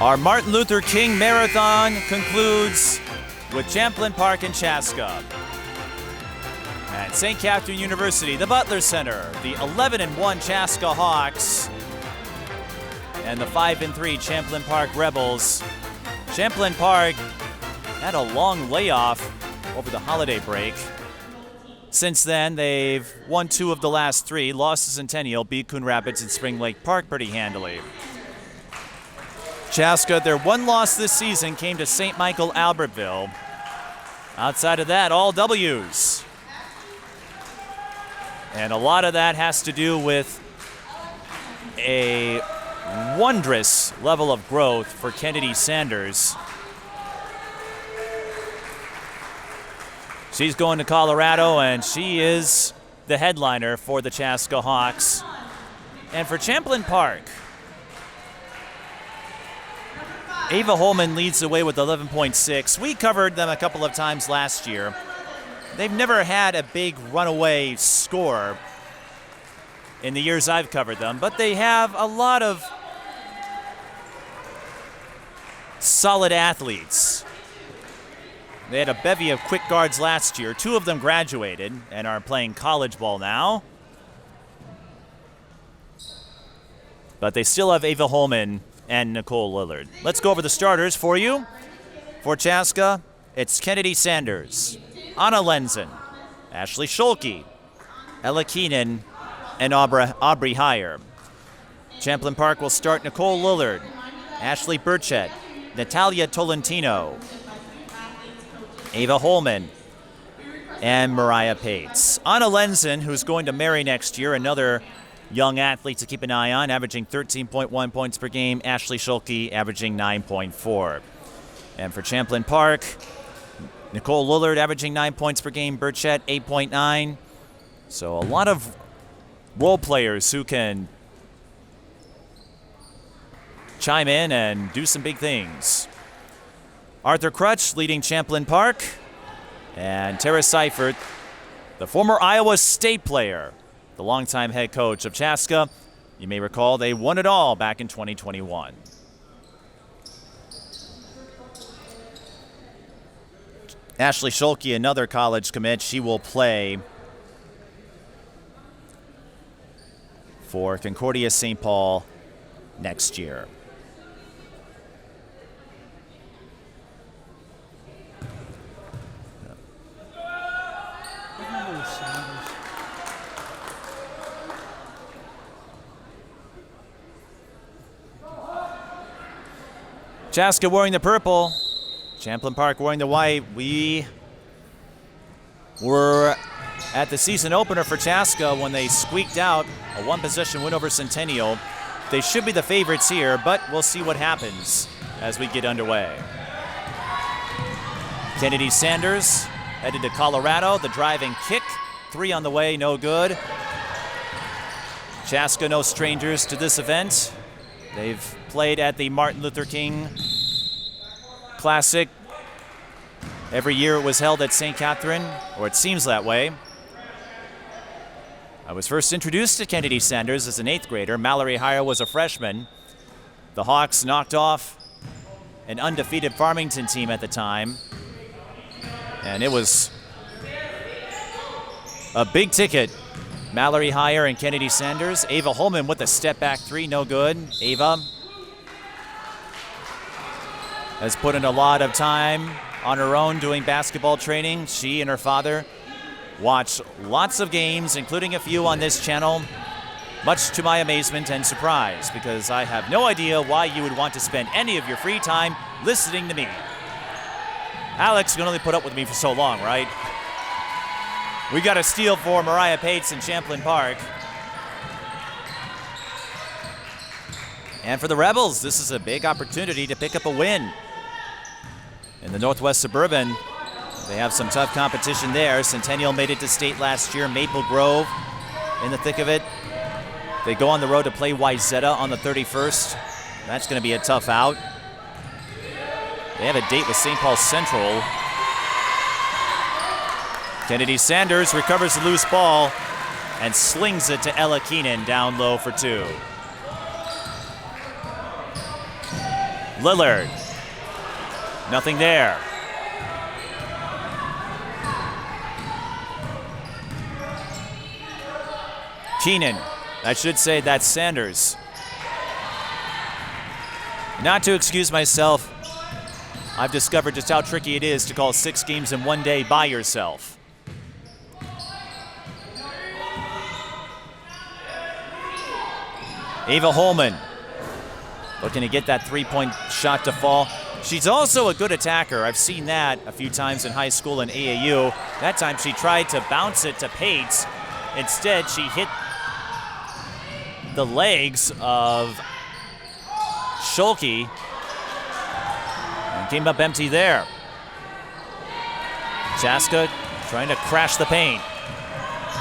Our Martin Luther King Marathon concludes with Champlin Park and Chaska. At St. Catherine University, the Butler Center, the 11-1 Chaska Hawks, and the 5-3 Champlin Park Rebels. Champlin Park had a long layoff over the holiday break. Since then, they've won 2 of the last 3, lost to Centennial, beat Coon Rapids and Spring Lake Park pretty handily. Chaska, their one loss this season came to St. Michael Albertville. Outside of that, all W's. And a lot of that has to do with a wondrous level of growth for Kennedy Sanders. She's going to Colorado, and she is the headliner for the Chaska Hawks. And for Champlin Park, Ava Holman leads the way with 11.6. We covered them a couple of times last year. They've never had a big runaway score in the years I've covered them, but they have a lot of solid athletes. They had a bevy of quick guards last year. 2 of them graduated and are playing college ball now. But they still have Ava Holman and Nicole Lillard. Let's go over the starters for you. For Chaska, it's Kennedy Sanders, Anna Lenzen, Ashley Schuelke, Ella Keenan, and Aubrey Heyer. Champlin Park will start Nicole Lillard, Ashley Burchett, Natalia Tolentino, Ava Holman, and Mariah Pates. Anna Lenzen, who's going to marry next year, another young athlete to keep an eye on, averaging 13.1 points per game. Ashley Schuelke averaging 9.4. And for Champlin Park, Nicole Lillard averaging 9 points per game, Burchett 8.9. So a lot of role players who can chime in and do some big things. Arthur Crutch leading Champlin Park, and Tara Seifert, the former Iowa State player, the longtime head coach of Chaska. You may recall they won it all back in 2021. Ashley Schuelke, another college commit, she will play for Concordia-St. Paul next year. Chaska wearing the purple, Champlin Park wearing the white. We were at the season opener for Chaska when they squeaked out a 1-possession win over Centennial. They should be the favorites here, but we'll see what happens as we get underway. Kennedy Sanders headed to Colorado. The driving kick, 3 on the way, no good. Chaska, no strangers to this event. They've played at the Martin Luther King Classic. Every year it was held at St. Catherine, or it seems that way. I was first introduced to Kennedy Sanders as an 8th grader. Mallory Heyer was a freshman. The Hawks knocked off an undefeated Farmington team at the time, and it was a big ticket. Mallory Heyer and Kennedy Sanders. Ava Holman with a step-back 3, no good. Ava has put in a lot of time on her own doing basketball training. She and her father watch lots of games, including a few on this channel, much to my amazement and surprise, because I have no idea why you would want to spend any of your free time listening to me. Alex can only put up with me for so long, right? We got a steal for Mariah Pates in Champlin Park. And for the Rebels, this is a big opportunity to pick up a win. In the Northwest Suburban, they have some tough competition there. Centennial made it to state last year. Maple Grove in the thick of it. They go on the road to play Wayzata on the 31st. That's going to be a tough out. They have a date with St. Paul Central. Kennedy Sanders recovers the loose ball and slings it to Ella Keenan down low for 2. Lillard. Nothing there. Keenan. I should say that's Sanders. Not to excuse myself, I've discovered just how tricky it is to call 6 games in one day by yourself. Ava Holman looking to get that three-point shot to fall. She's also a good attacker. I've seen that a few times in high school and AAU. That time she tried to bounce it to Pates. Instead, she hit the legs of Schuelke and came up empty there. Chaska trying to crash the paint.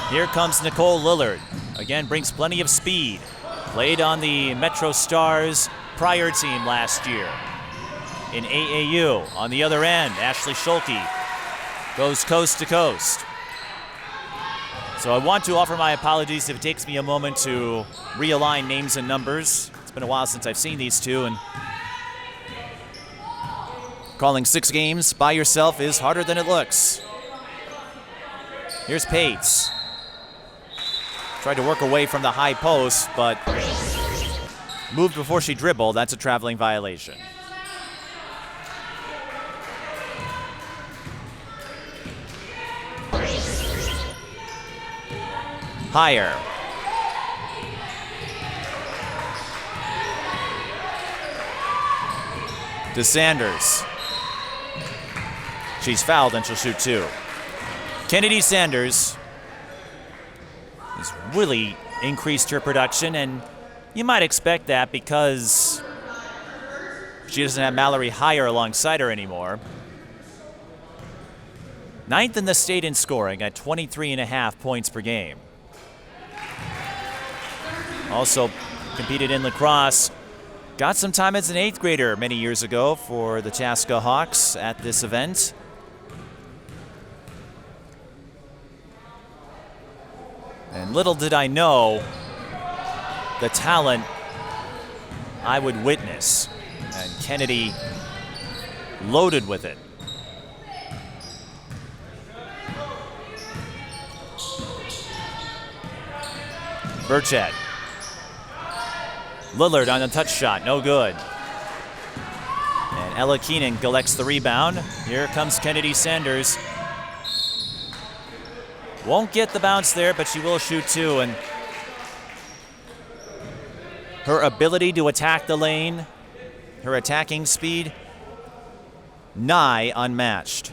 Here comes Nicole Lillard. Again, brings plenty of speed. Played on the Metro Stars prior team last year. In AAU, on the other end, Ashley Schuelke goes coast to coast. So I want to offer my apologies if it takes me a moment to realign names and numbers. It's been a while since I've seen these two, and calling 6 games by yourself is harder than it looks. Here's Pates. Tried to work away from the high post, but moved before she dribbled. That's a traveling violation. Higher. To Sanders. She's fouled and she'll shoot 2. Kennedy Sanders has really increased her production, and you might expect that because she doesn't have Mallory Higher alongside her anymore. 9th in the state in scoring at 23.5 points per game. Also competed in lacrosse. Got some time as an 8th grader many years ago for the Chaska Hawks at this event. And little did I know the talent I would witness. And Kennedy loaded with it. Burchett. Lillard on the touch shot, no good. And Ella Keenan collects the rebound. Here comes Kennedy Sanders. Won't get the bounce there, but she will shoot 2. And her ability to attack the lane, her attacking speed, nigh unmatched.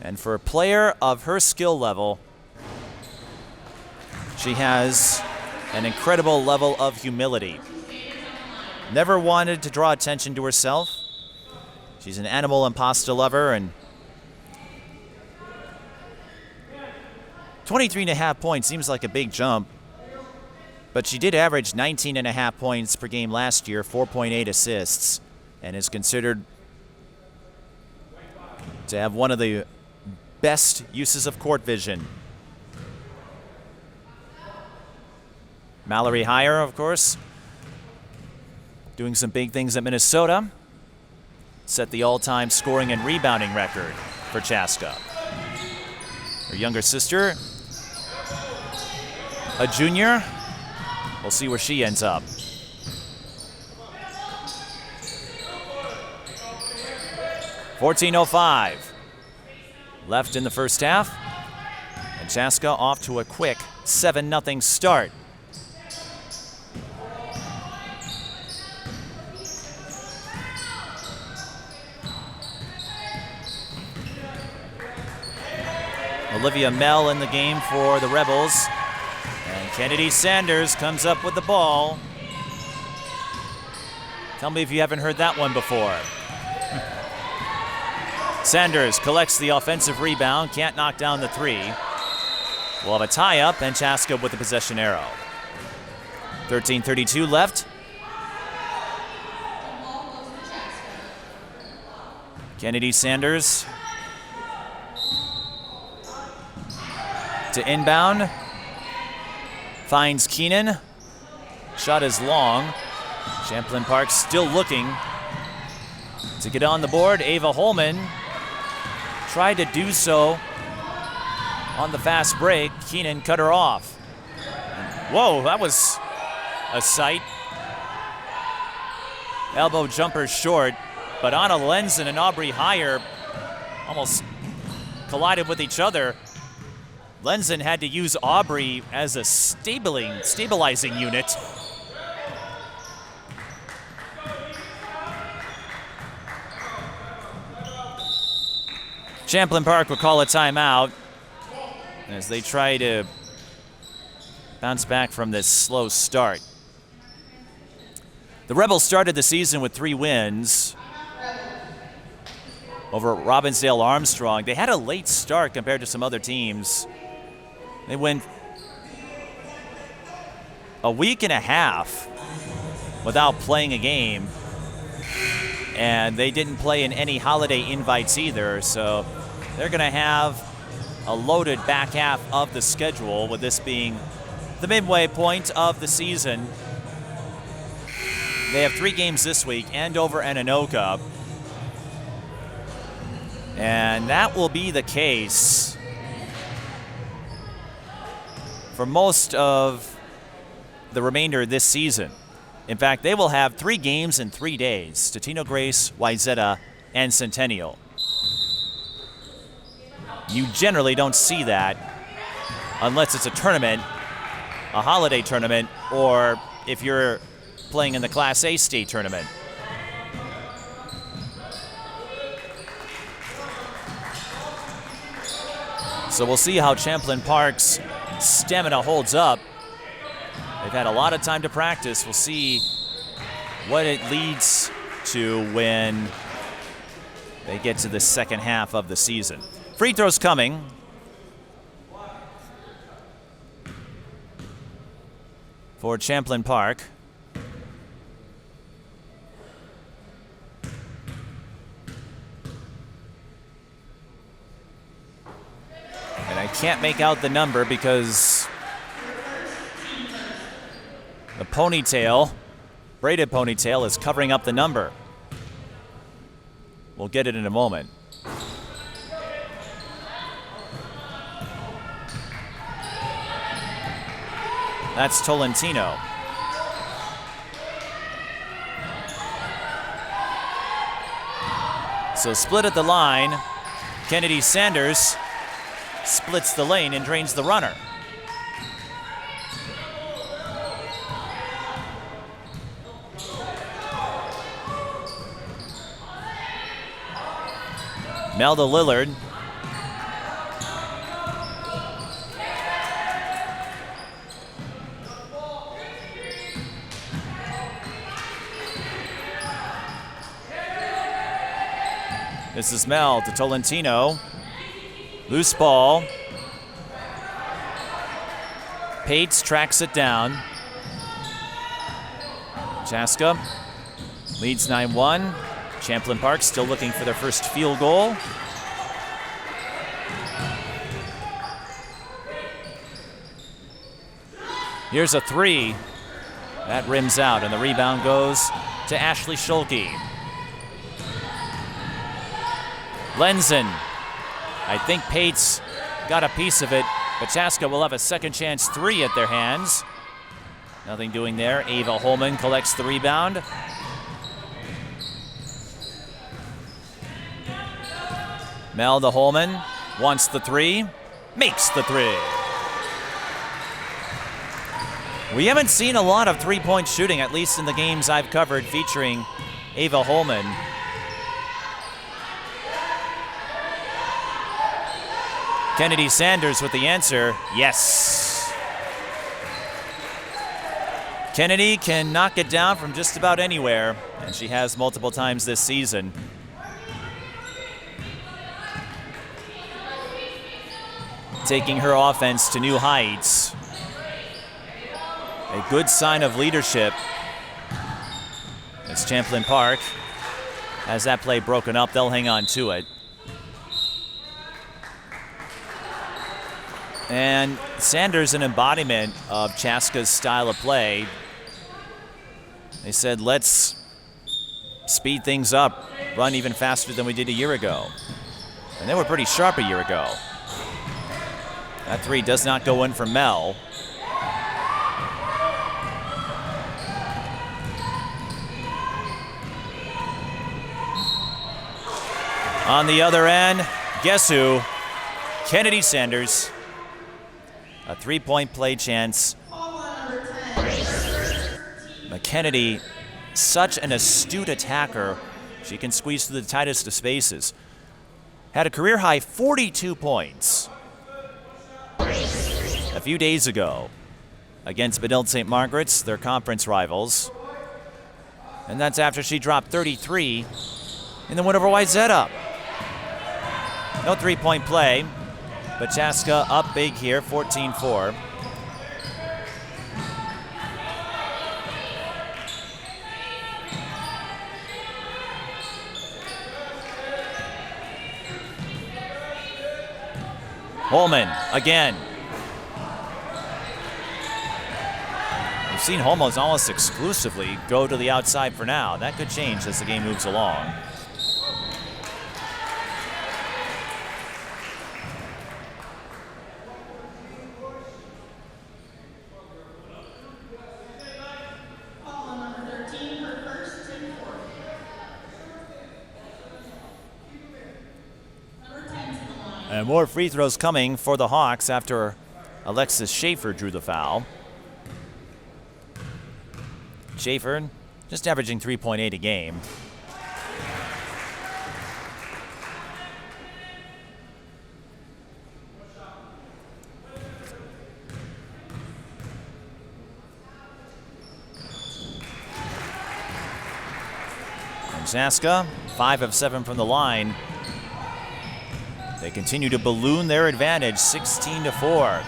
And for a player of her skill level, she has an incredible level of humility. Never wanted to draw attention to herself. She's an animal and pasta lover, and 23.5 points seems like a big jump, but she did average 19.5 points per game last year, 4.8 assists, and is considered to have one of the best uses of court vision. Mallory Higher, of course, doing some big things at Minnesota. Set the all-time scoring and rebounding record for Chaska. Her younger sister, a junior. We'll see where she ends up. .14:05 left in the first half. And Chaska off to a quick 7-0 start. Olivia Mell in the game for the Rebels. And Kennedy Sanders comes up with the ball. Tell me if you haven't heard that one before. Sanders collects the offensive rebound, can't knock down the 3. We'll have a tie-up, and Chaska with the possession arrow. 13:32 left. Kennedy Sanders to inbound. finds Keenan. Shot is long. Champlin Park still looking to get on the board. Ava Holman tried to do so on the fast break. Keenan cut her off. Whoa, that was a sight. Elbow jumper short, but Anna Lenzen and Aubrey Heyer almost collided with each other. Lenzen had to use Aubrey as a stabilizing unit. Champlin Park will call a timeout as they try to bounce back from this slow start. The Rebels started the season with 3 wins over Robbinsdale Armstrong. They had a late start compared to some other teams. They went a week and a half without playing a game, and they didn't play in any holiday invites either, so they're going to have a loaded back half of the schedule, with this being the midway point of the season. They have 3 games this week, Andover and Anoka. And that will be the case for most of the remainder of this season. In fact, they will have 3 games in 3 days: Totino Grace, Wayzata, and Centennial. You generally don't see that unless it's a tournament, a holiday tournament, or if you're playing in the Class A state tournament. So we'll see how Champlin Park's stamina holds up. They've had a lot of time to practice. We'll see what it leads to when they get to the second half of the season. Free throws coming. For Champlin Park. And I can't make out the number because the ponytail, braided ponytail, is covering up the number. We'll get it in a moment. That's Tolentino. So split at the line. Kennedy Sanders splits the lane and drains the runner. Melda Lillard. This is Mel to Tolentino. Loose ball. Pates tracks it down. Chaska leads 9-1. Champlin Park still looking for their first field goal. Here's a 3. That rims out, and the rebound goes to Ashley Schuelke. Lenzen. I think Pates got a piece of it, but Chaska will have a second chance 3 at their hands. Nothing doing there. Ava Holman collects the rebound. Melda Holman wants the 3, makes the 3. We haven't seen a lot of 3-point shooting, at least in the games I've covered featuring Ava Holman. Kennedy Sanders with the answer, yes. Kennedy can knock it down from just about anywhere, and she has multiple times this season. Taking her offense to new heights. A good sign of leadership as Champlin Park has that play broken up. They'll hang on to it. And Sanders, an embodiment of Chaska's style of play. They said, let's speed things up, run even faster than we did a year ago. And they were pretty sharp a year ago. That three does not go in for Mel. On the other end, guess who? Kennedy Sanders. A three-point play chance. Kennedy, such an astute attacker. She can squeeze through the tightest of spaces. Had a career-high 42 points a few days ago against Benilde St. Margaret's, their conference rivals. And that's after she dropped 33 in the win over Wayzata. No three-point play, but Chaska up big here, 14-4. Holman again. We've seen Holman almost exclusively go to the outside for now. That could change as the game moves along. And more free throws coming for the Hawks after Alexis Schaefer drew the foul. Schaefer just averaging 3.8 a game. And Chaska, 5 of 7 from the line. They continue to balloon their advantage, 16-4.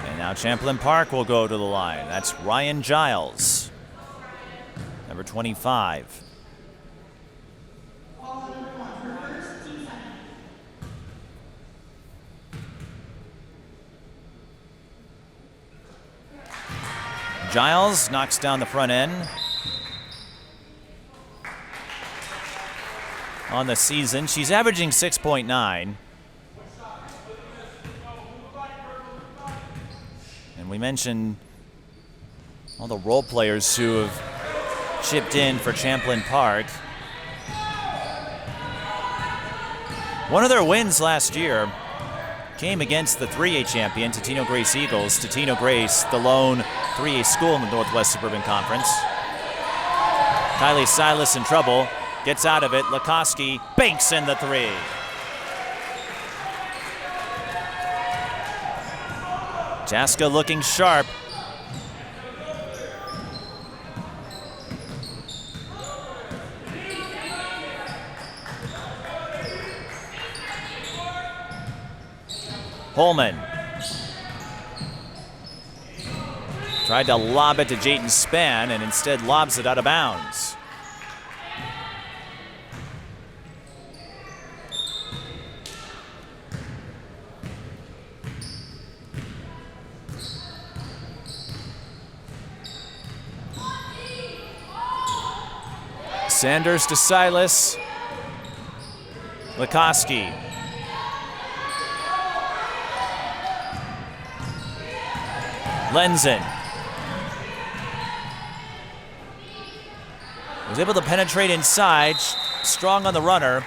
And now Champlin Park will go to the line. That's Ryan Giles, number 25. Giles knocks down the front end. On the season, she's averaging 6.9. And we mentioned all the role players who have chipped in for Champlin Park. One of their wins last year came against the 3A champion, Totino Grace Eagles. Totino Grace, the lone 3A school in the Northwest Suburban Conference. Kylie Silas in trouble. Gets out of it. Lukoski banks in the three. Chaska looking sharp. Holman tried to lob it to Jayden Span and instead lobs it out of bounds. Sanders to Silas. Lukoski. Lenzen. Was able to penetrate inside. Strong on the runner.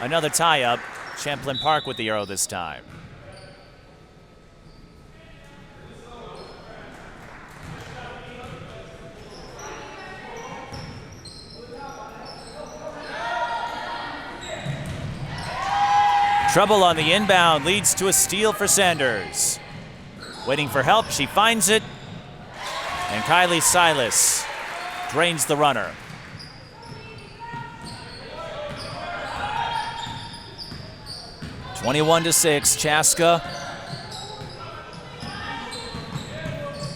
Another tie-up. Champlin Park with the arrow this time. Trouble on the inbound leads to a steal for Sanders. Waiting for help, she finds it. And Kylie Silas drains the runner. (21-6), Chaska.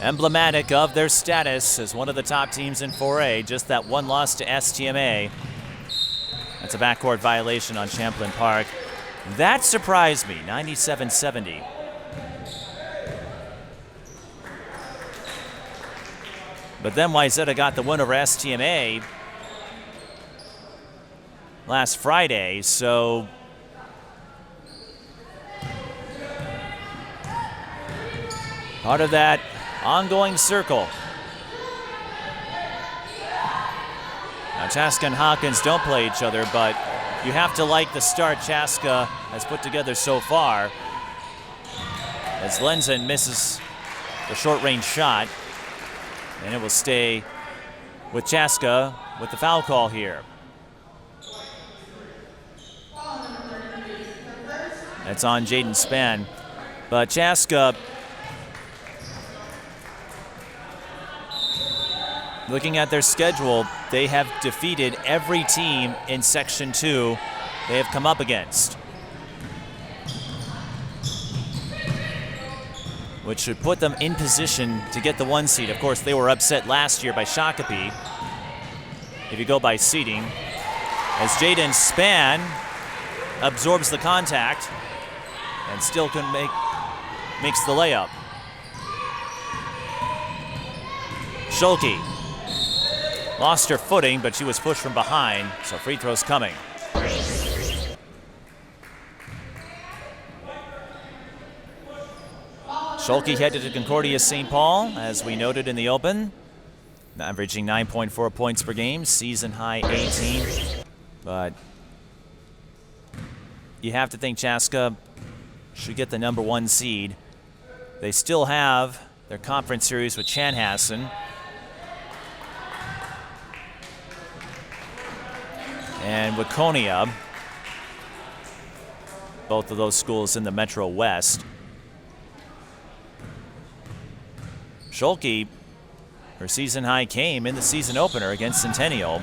Emblematic of their status as one of the top teams in 4A, just that one loss to STMA. That's a backcourt violation on Champlin Park. That surprised me, 97-70. But then Wayzata got the win over STMA last Friday, so part of that ongoing circle. Now, Chaska and Hawkins don't play each other, but you have to like the start Chaska has put together so far, as Lenzen misses the short-range shot, and it will stay with Chaska with the foul call here. That's on Jaden Spann. But Chaska, looking at their schedule, they have defeated every team in Section 2 they have come up against, which should put them in position to get the 1 seed. Of course, they were upset last year by Shakopee, if you go by seeding, as Jaden Spann absorbs the contact and still makes the layup. Schuelke lost her footing, but she was pushed from behind, so free throws coming. Schuelke headed to Concordia-St. Paul, as we noted in the open, averaging 9.4 points per game, season high 18. But you have to think Chaska should get the number 1 seed. They still have their conference series with Chanhassen. And Waconia, both of those schools in the Metro West. Schuelke, her season high came in the season opener against Centennial.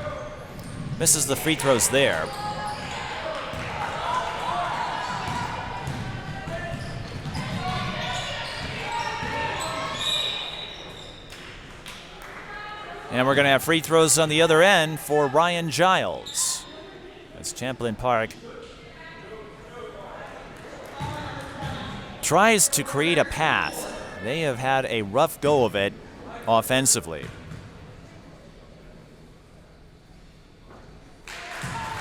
Misses the free throws there. And we're going to have free throws on the other end for Ryan Giles, as Champlin Park tries to create a path. They have had a rough go of it offensively.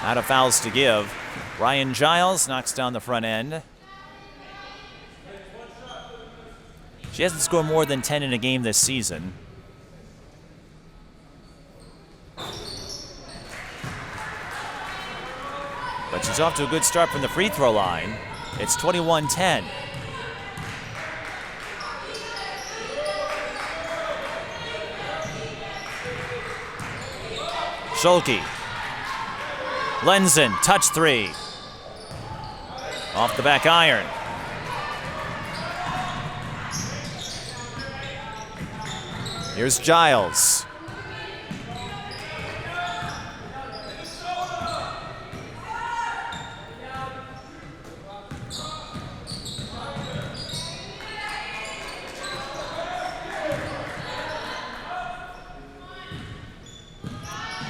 Out of fouls to give. Ryan Giles knocks down the front end. She hasn't scored more than 10 in a game this season. But she's off to a good start from the free throw line. It's 21-10. Schuelke. Lenzen, touch 3. Off the back iron. Here's Giles.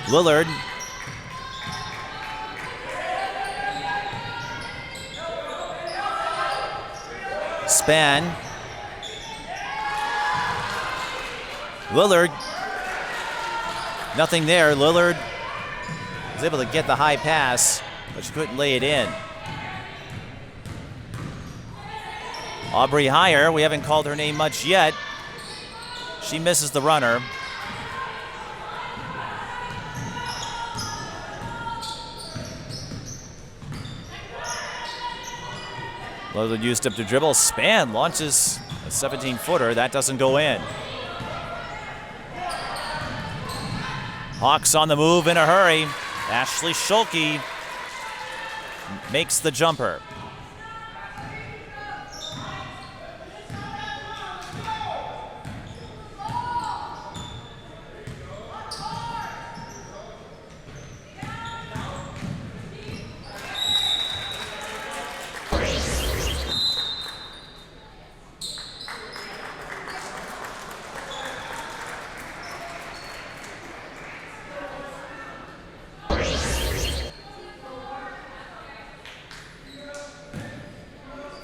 Lillard. Spann. Lillard. Nothing there. Lillard was able to get the high pass, but she couldn't lay it in. Aubrey Heyer, we haven't called her name much yet. She misses the runner. Lillard used up the dribble. Spann launches a 17-footer. That doesn't go in. Hawks on the move in a hurry. Ashley Schuelke makes the jumper.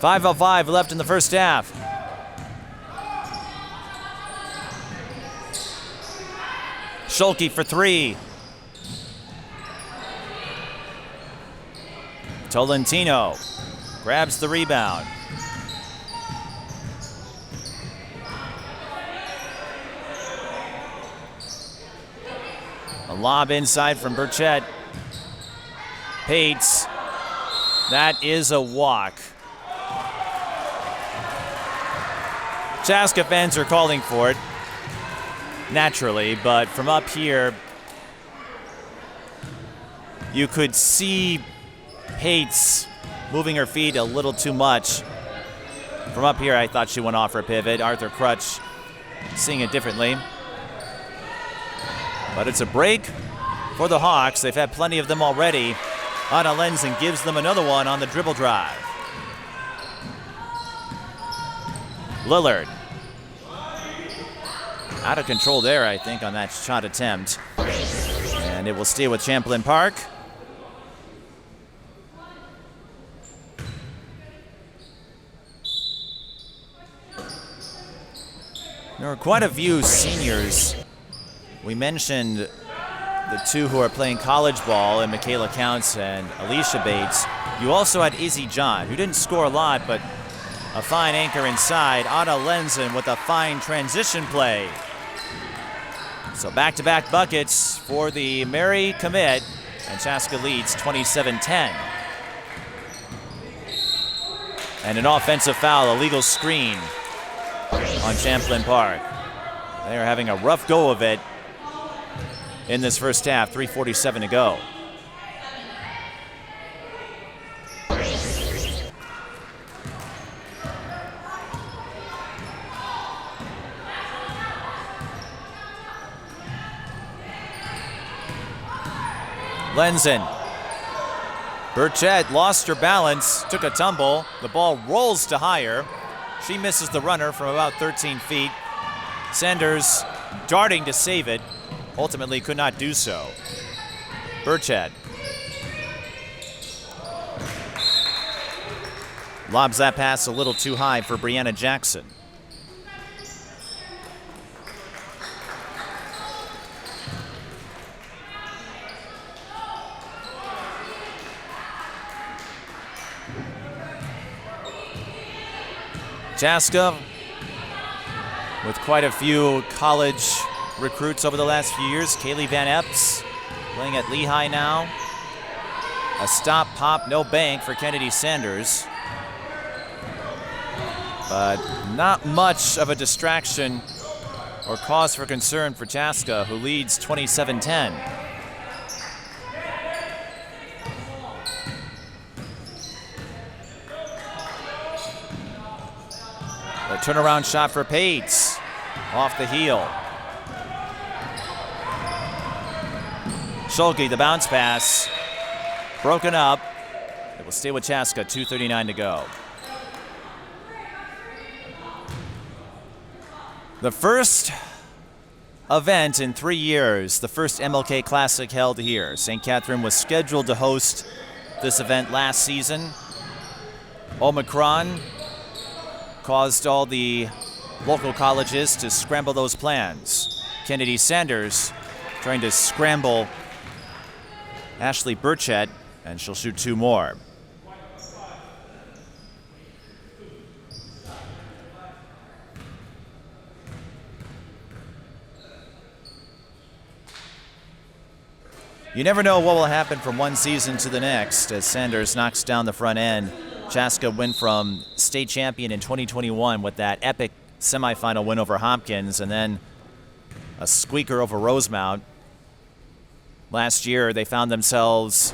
5:05 left in the first half. Schuelke for three. Tolentino grabs the rebound. A lob inside from Burchett. Pates. That is a walk. Chaska fans are calling for it, naturally, but from up here, you could see Pates moving her feet a little too much. From up here, I thought she went off her pivot. Arthur Crutch seeing it differently. But it's a break for the Hawks. They've had plenty of them already. Anna Lenzen gives them another one on the dribble drive. Lillard. Out of control there, I think, on that shot attempt. And it will stay with Champlin Park. There are quite a few seniors. We mentioned the two who are playing college ball, and Michaela Counts and Alicia Bates. You also had Izzy John, who didn't score a lot, but a fine anchor inside. Anna Lenzen with a fine transition play. So back-to-back buckets for the Mary commit, and Chaska leads 27-10. And an offensive foul, a legal screen on Champlin Park. They are having a rough go of it in this first half, 3:47 to go. Lenzen. Burchett lost her balance, took a tumble. The ball rolls to higher. She misses the runner from about 13 feet. Sanders darting to save it. Ultimately could not do so. Burchett lobs that pass a little too high for Brianna Jackson. Chaska with quite a few college recruits over the last few years. Kaylee Van Epps playing at Lehigh now. A stop, pop, no bank for Kennedy Sanders. But not much of a distraction or cause for concern for Chaska, who leads 27-10. A turnaround shot for Pates off the heel. Schuelke, the bounce pass, broken up. It will stay with Chaska, 2:39 to go. The first event in 3 years, the first MLK Classic held here. St. Catherine was scheduled to host this event last season. Omicron caused all the local colleges to scramble those plans. Kennedy Sanders trying to scramble Ashley Burchett, and she'll shoot two more. You never know what will happen from one season to the next as Sanders knocks down the front end. Chaska went from state champion in 2021 with that epic semifinal win over Hopkins, and then a squeaker over Rosemount. Last year, they found themselves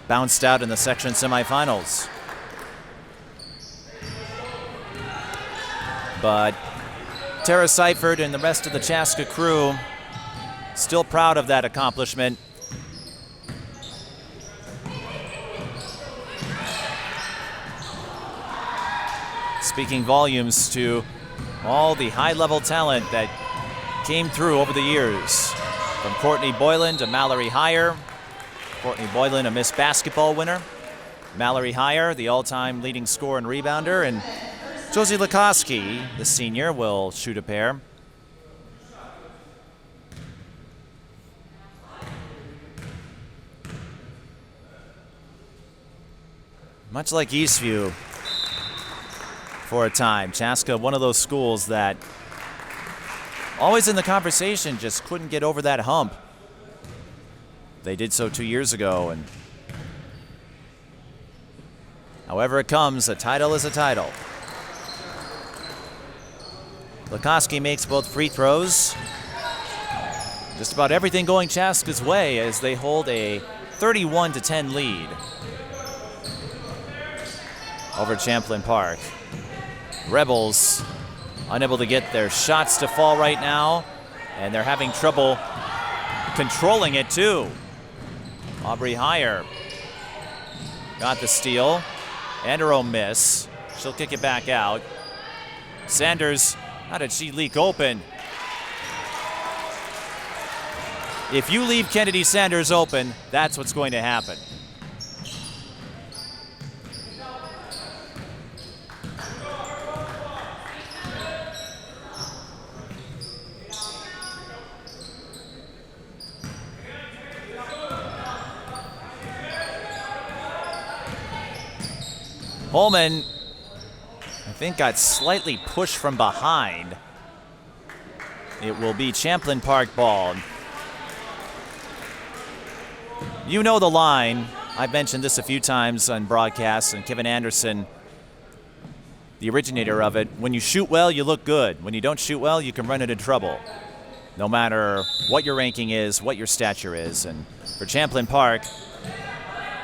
bounced out in the section semifinals. But Tara Seifert and the rest of the Chaska crew still proud of that accomplishment. Speaking volumes to all the high-level talent that came through over the years. From Courtney Boylan to Mallory Heyer. Courtney Boylan, a Miss Basketball winner. Mallory Heyer, the all-time leading scorer and rebounder, and Josie Lukoski, the senior, will shoot a pair. Much like Eastview for a time, Chaska, one of those schools that always in the conversation, just couldn't get over that hump. They did so 2 years ago, and however it comes, a title is a title. Lukoski makes both free throws. Just about everything going Chaska's way as they hold a 31-10 lead over Champlin Park. Rebels unable to get their shots to fall right now, and they're having trouble controlling it too. Aubrey Heyer got the steal and her own miss. She'll kick it back out. Sanders, how did she leak open? If you leave Kennedy Sanders open, that's what's going to happen. Holman, I think, got slightly pushed from behind. It will be Champlin Park ball. You know the line. I've mentioned this a few times on broadcasts, and Kevin Anderson, the originator of it, when you shoot well, you look good. When you don't shoot well, you can run into trouble, no matter what your ranking is, what your stature is. And for Champlin Park,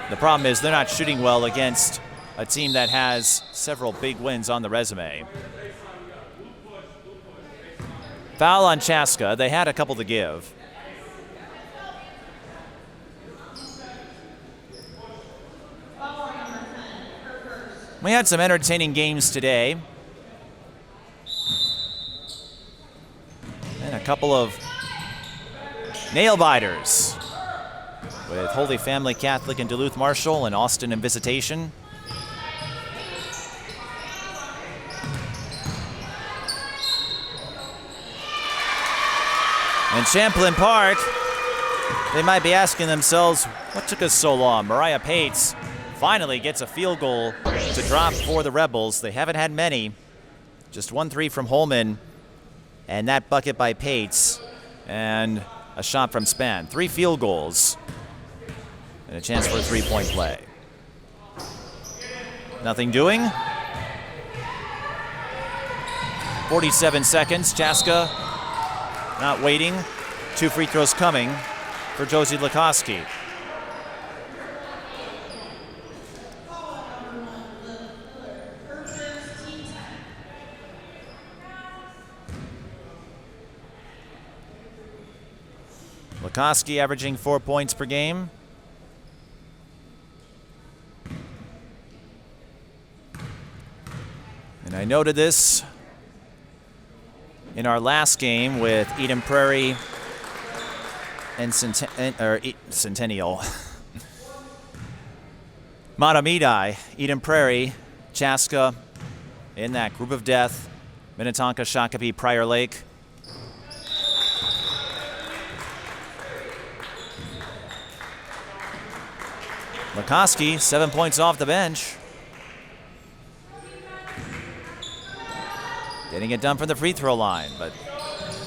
the problem is they're not shooting well against a team that has several big wins on the resume. Foul on Chaska. They had a couple to give. We had some entertaining games today. And a couple of nail biters with Holy Family Catholic in Duluth Marshall and Austin in Visitation. And Champlin Park, they might be asking themselves, what took us so long? Mariah Pates finally gets a field goal to drop for the Rebels. They haven't had many. Just 1 3 from Holman, and that bucket by Pates, and a shot from Span. 3 field goals, and a chance for a 3-point play. Nothing doing. 47 seconds. Chaska not waiting. 2 free throws coming for Josie Lukoski. Lukoski averaging 4 points per game. And I noted this in our last game with Eden Prairie and Centennial. Matamidi, Eden Prairie, Chaska in that group of death. Minnetonka, Shakopee, Prior Lake. Lukoski, 7 points off the bench. Getting it done from the free throw line, but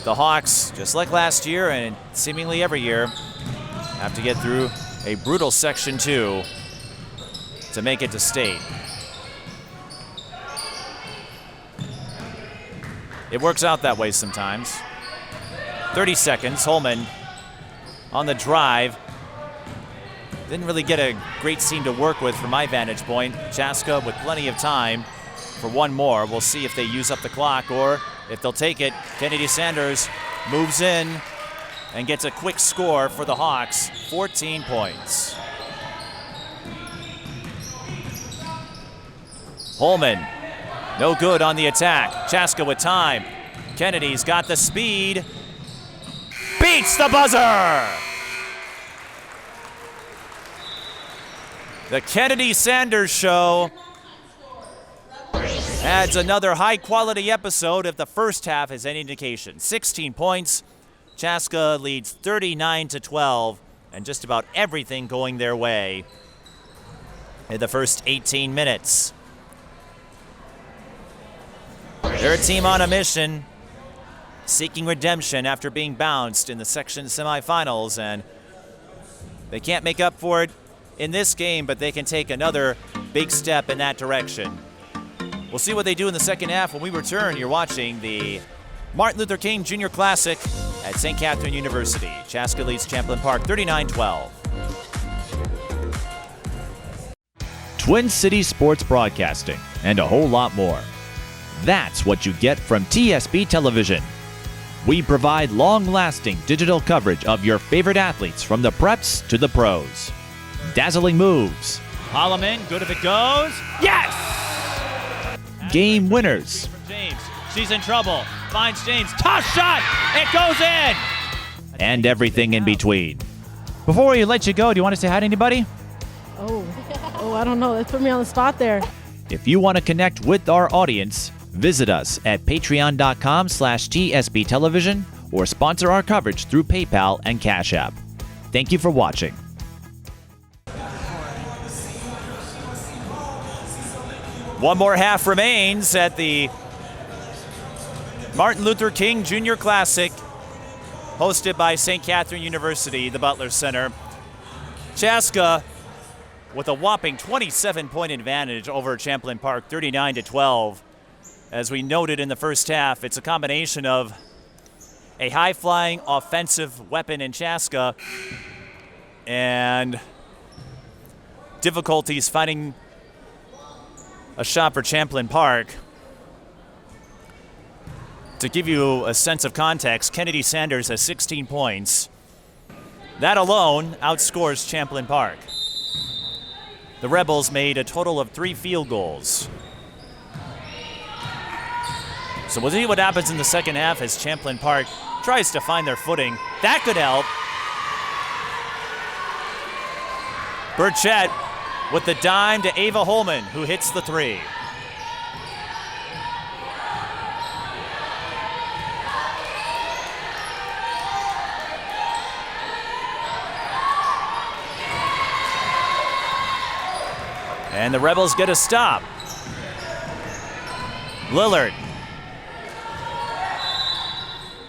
the Hawks, just like last year and seemingly every year, have to get through a brutal Section 2 to make it to state. It works out that way sometimes. 30 seconds, Holman on the drive. Didn't really get a great scene to work with from my vantage point. Chaska with plenty of time for one more. We'll see if they use up the clock or if they'll take it. Kennedy Sanders moves in and gets a quick score for the Hawks. 14 points. Holman, no good on the attack. Chaska with time. Kennedy's got the speed. Beats the buzzer! The Kennedy Sanders Show adds another high-quality episode if the first half is any indication. 16 points. Chaska leads 39-12, and just about everything going their way in the first 18 minutes. They're a team on a mission, seeking redemption after being bounced in the section semifinals, and they can't make up for it in this game, but they can take another big step in that direction. We'll see what they do in the second half when we return. You're watching the Martin Luther King Jr. Classic at St. Catherine University. Chaska leads Champlin Park 39-12. Twin Cities Sports Broadcasting and a whole lot more. That's what you get from TSB Television. We provide long-lasting digital coverage of your favorite athletes from the preps to the pros. Dazzling moves. Holman, good if it goes. Yes! Game winners. James, she's in trouble. Finds James. Toss shot! It goes in! And everything in between. Before we let you go, do you want to say hi to anybody? Oh, I don't know. Let's put me on the spot there. If you want to connect with our audience, visit us at patreon.com/TSB Television or sponsor our coverage through PayPal and Cash App. Thank you for watching. One more half remains at the Martin Luther King Jr. Classic, hosted by St. Catherine University, the Butler Center. Chaska with a whopping 27-point advantage over Champlin Park, 39-12. As we noted in the first half, it's a combination of a high-flying offensive weapon in Chaska and difficulties finding a shot for Champlin Park. To give you a sense of context, Kennedy Sanders has 16 points. That alone outscores Champlin Park. The Rebels made a total of 3 field goals. So we'll see what happens in the second half as Champlin Park tries to find their footing. That could help. Burchett with the dime to Ava Holman, who hits the 3. And the Rebels get a stop. Lillard.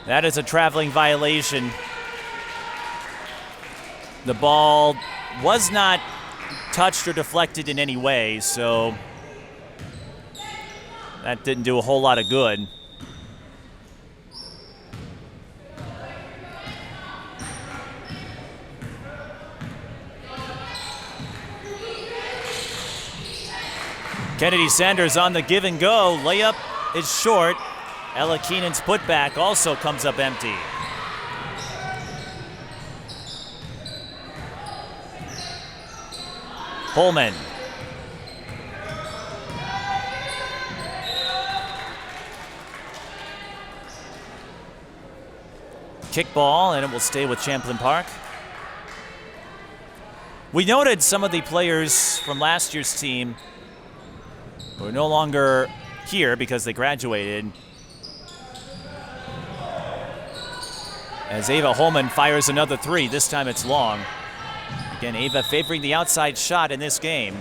That is a traveling violation. The ball was not touched or deflected in any way, so that didn't do a whole lot of good. Kennedy Sanders on the give and go. Layup is short. Ella Keenan's putback also comes up empty. Holman. Kick ball, and it will stay with Champlin Park. We noted some of the players from last year's team who are no longer here because they graduated. As Ava Holman fires another 3, this time it's long. Again, Ava favoring the outside shot in this game.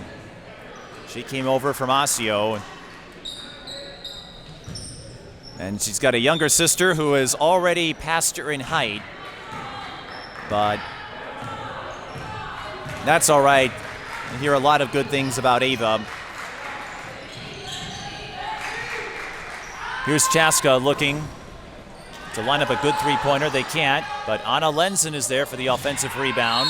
She came over from Osseo. And she's got a younger sister who is already past her in height. But that's all right. I hear a lot of good things about Ava. Here's Chaska looking to line up a good three-pointer. They can't, but Anna Lenzen is there for the offensive rebound.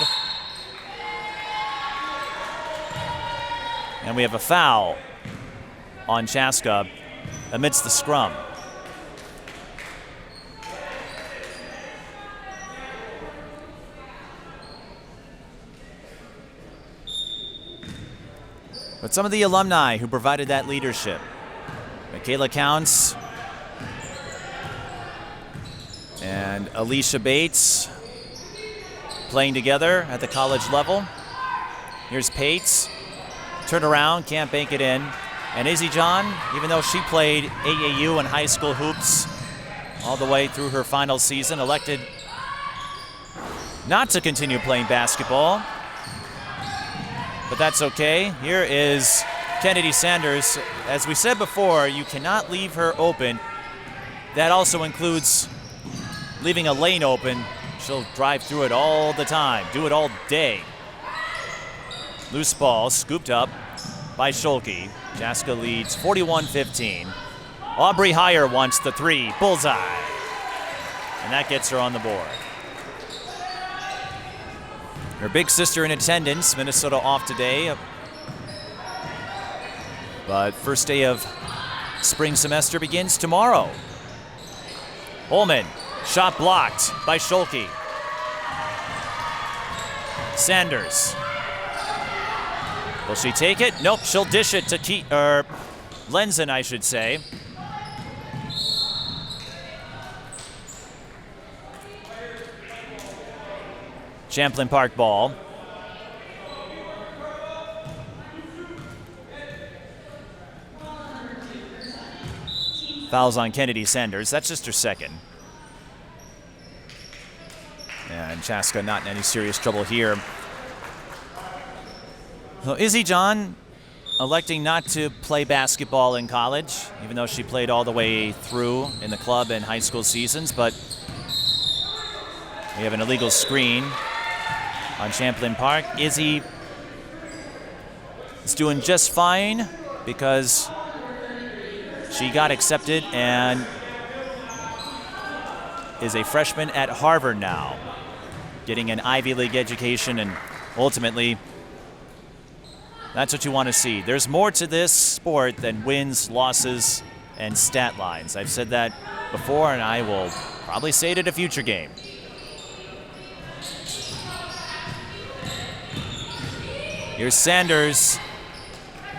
And we have a foul on Chaska amidst the scrum. But some of the alumni who provided that leadership. Michaela Counts and Alicia Bates playing together at the college level. Here's Pates. turn around, can't bank it in. And Izzy John, even though she played AAU and high school hoops all the way through her final season, elected not to continue playing basketball. But that's okay. Here is Kennedy Sanders. As we said before, you cannot leave her open. That also includes leaving a lane open. She'll drive through it all the time, do it all day. Loose ball scooped up by Schuelke. Chaska leads 41-15. Aubrey Heyer wants the three, bullseye. And that gets her on the board. Her big sister in attendance, Minnesota off today. But first day of spring semester begins tomorrow. Holman, shot blocked by Schuelke. Sanders. Will she take it? Nope, she'll dish it to Lenzen, I should say. Champlin Park ball. Fouls on Kennedy Sanders. That's just her second. And Chaska not in any serious trouble here. So Izzy John electing not to play basketball in college, even though she played all the way through in the club and high school seasons, but we have an illegal screen on Champlin Park. Izzy is doing just fine because she got accepted and is a freshman at Harvard now, getting an Ivy League education, and ultimately that's what you want to see. There's more to this sport than wins, losses, and stat lines. I've said that before, and I will probably say it at a future game. Here's Sanders.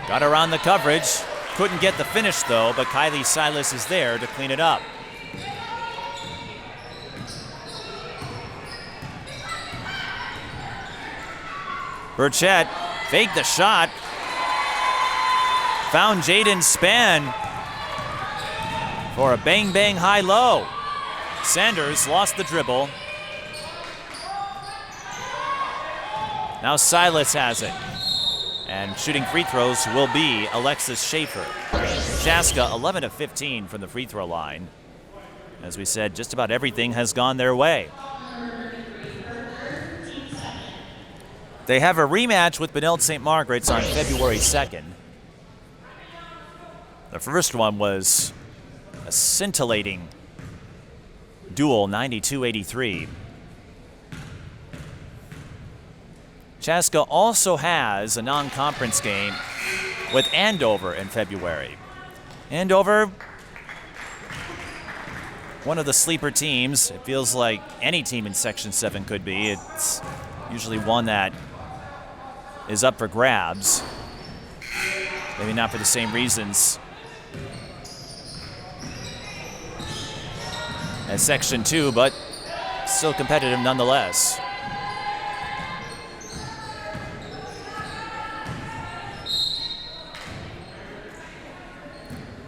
Got around the coverage. Couldn't get the finish, though, but Kylie Silas is there to clean it up. Burchett faked the shot. Found Jaden Spann for a bang-bang high-low. Sanders lost the dribble. Now Silas has it. And shooting free throws will be Alexis Schaefer. Chaska 11 of 15 from the free throw line. As we said, just about everything has gone their way. They have a rematch with Benilde St. Margaret's on February 2nd. The first one was a scintillating duel, 92-83. Chaska also has a non-conference game with Andover in February. Andover, one of the sleeper teams. It feels like any team in Section 7 could be. It's usually one that is up for grabs. Maybe not for the same reasons as Section 2, but still competitive nonetheless.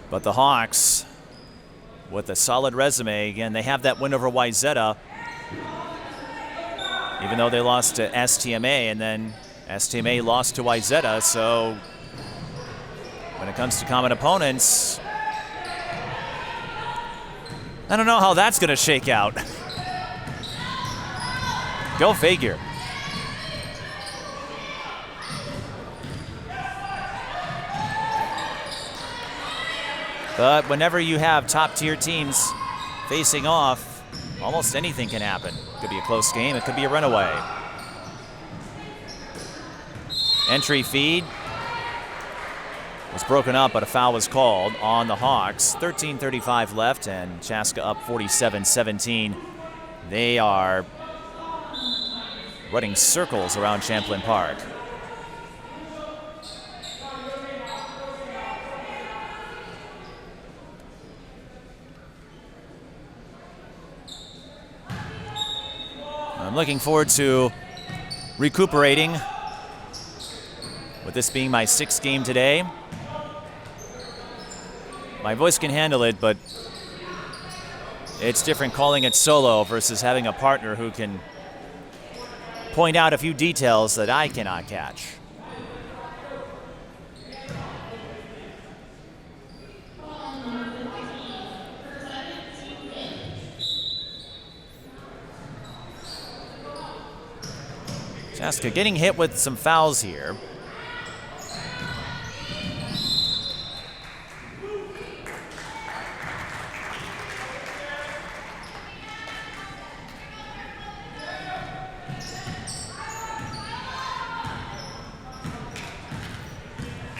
But the Hawks, with a solid resume, again, they have that win over Wayzata, even though they lost to STMA, and then STMA lost to Wayzata. So when it comes to common opponents, I don't know how that's going to shake out. Go figure. But whenever you have top-tier teams facing off, almost anything can happen. It could be a close game. It could be a runaway. Entry feed was broken up, but a foul was called on the Hawks. 13:35 left, and Chaska up 47-17. They are running circles around Champlin Park. I'm looking forward to recuperating with this being my 6th game today. My voice can handle it, but it's different calling it solo versus having a partner who can point out a few details that I cannot catch. Chaska getting hit with some fouls here.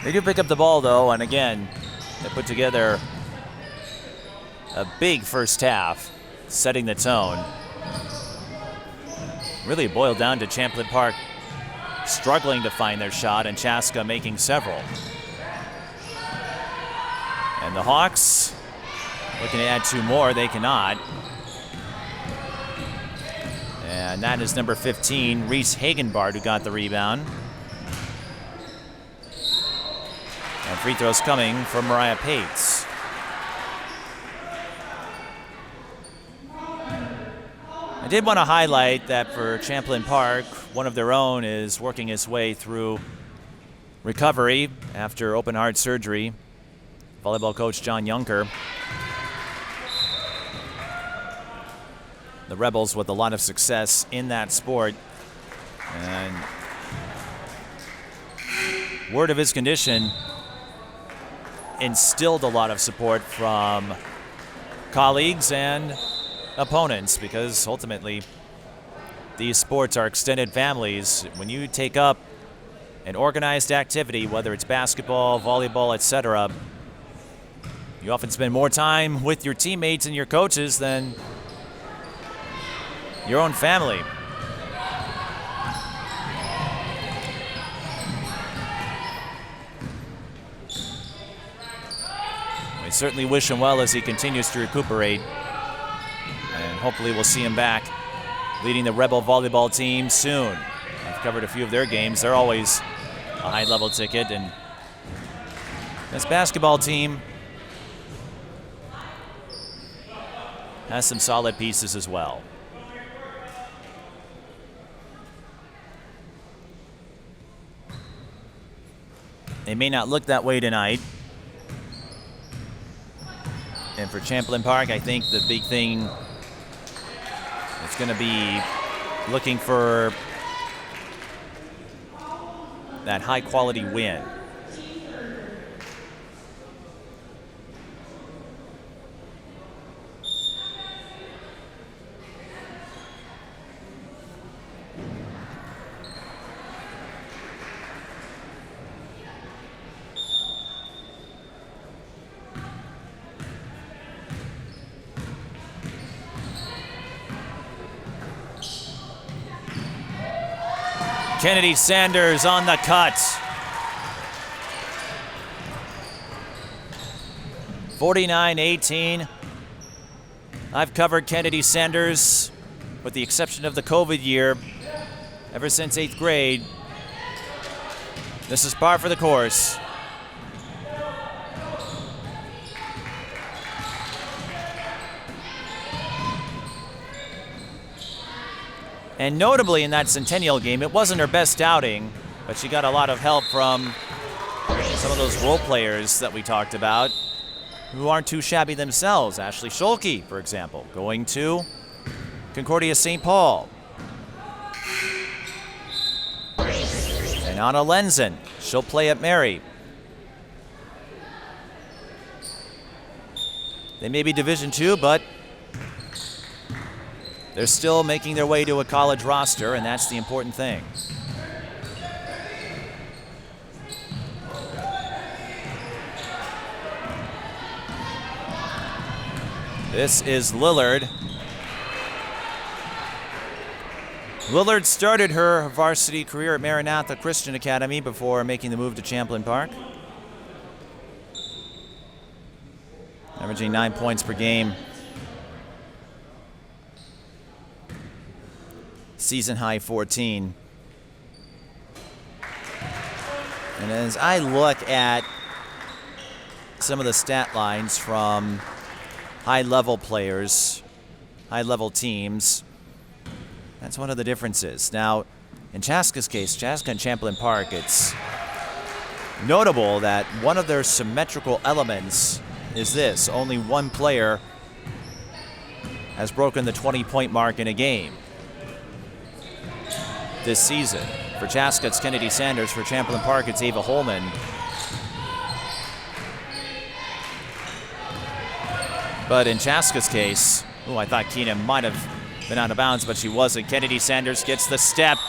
They do pick up the ball, though, and again, they put together a big first half, setting the tone. Really boiled down to Champlin Park struggling to find their shot, and Chaska making several. And the Hawks looking to add 2 more. They cannot. And that is number 15, Reese Hagenbard, who got the rebound. And free throws coming from Mariah Pates. I did want to highlight that for Champlin Park, one of their own is working his way through recovery after open heart surgery. Volleyball coach John Junker. The Rebels with a lot of success in that sport. And word of his condition instilled a lot of support from colleagues and opponents, because ultimately these sports are extended families. When you take up an organized activity, whether it's basketball, volleyball, etc., you often spend more time with your teammates and your coaches than your own family. We certainly wish him well as he continues to recuperate. And hopefully we'll see him back leading the Rebel volleyball team soon. I've covered a few of their games. They're always a high-level ticket. And this basketball team has some solid pieces as well. They may not look that way tonight. And for Champlin Park, I think the big thing is going to be looking for that high-quality win. Kennedy Sanders on the cut. 49-18. I've covered Kennedy Sanders, with the exception of the COVID year, ever since 8th grade. This is par for the course. And notably in that Centennial game, it wasn't her best outing, but she got a lot of help from some of those role players that we talked about who aren't too shabby themselves. Ashley Schuelke, for example, going to Concordia-St. Paul. And Anna Lenzen, she'll play at Mary. They may be Division II, but they're still making their way to a college roster, and that's the important thing. This is Lillard. Lillard started her varsity career at Maranatha Christian Academy before making the move to Champlin Park. Averaging 9 points per game. Season high 14. And as I look at some of the stat lines from high-level players, high-level teams, that's one of the differences. Now, in Chaska's case, Chaska and Champlin Park, it's notable that one of their symmetrical elements is this. Only one player has broken the 20-point mark in a game this season. For Chaska, it's Kennedy Sanders. For Champlin Park, it's Ava Holman. But in Chaska's case, I thought Keenan might have been out of bounds, but she wasn't. Kennedy Sanders gets the step,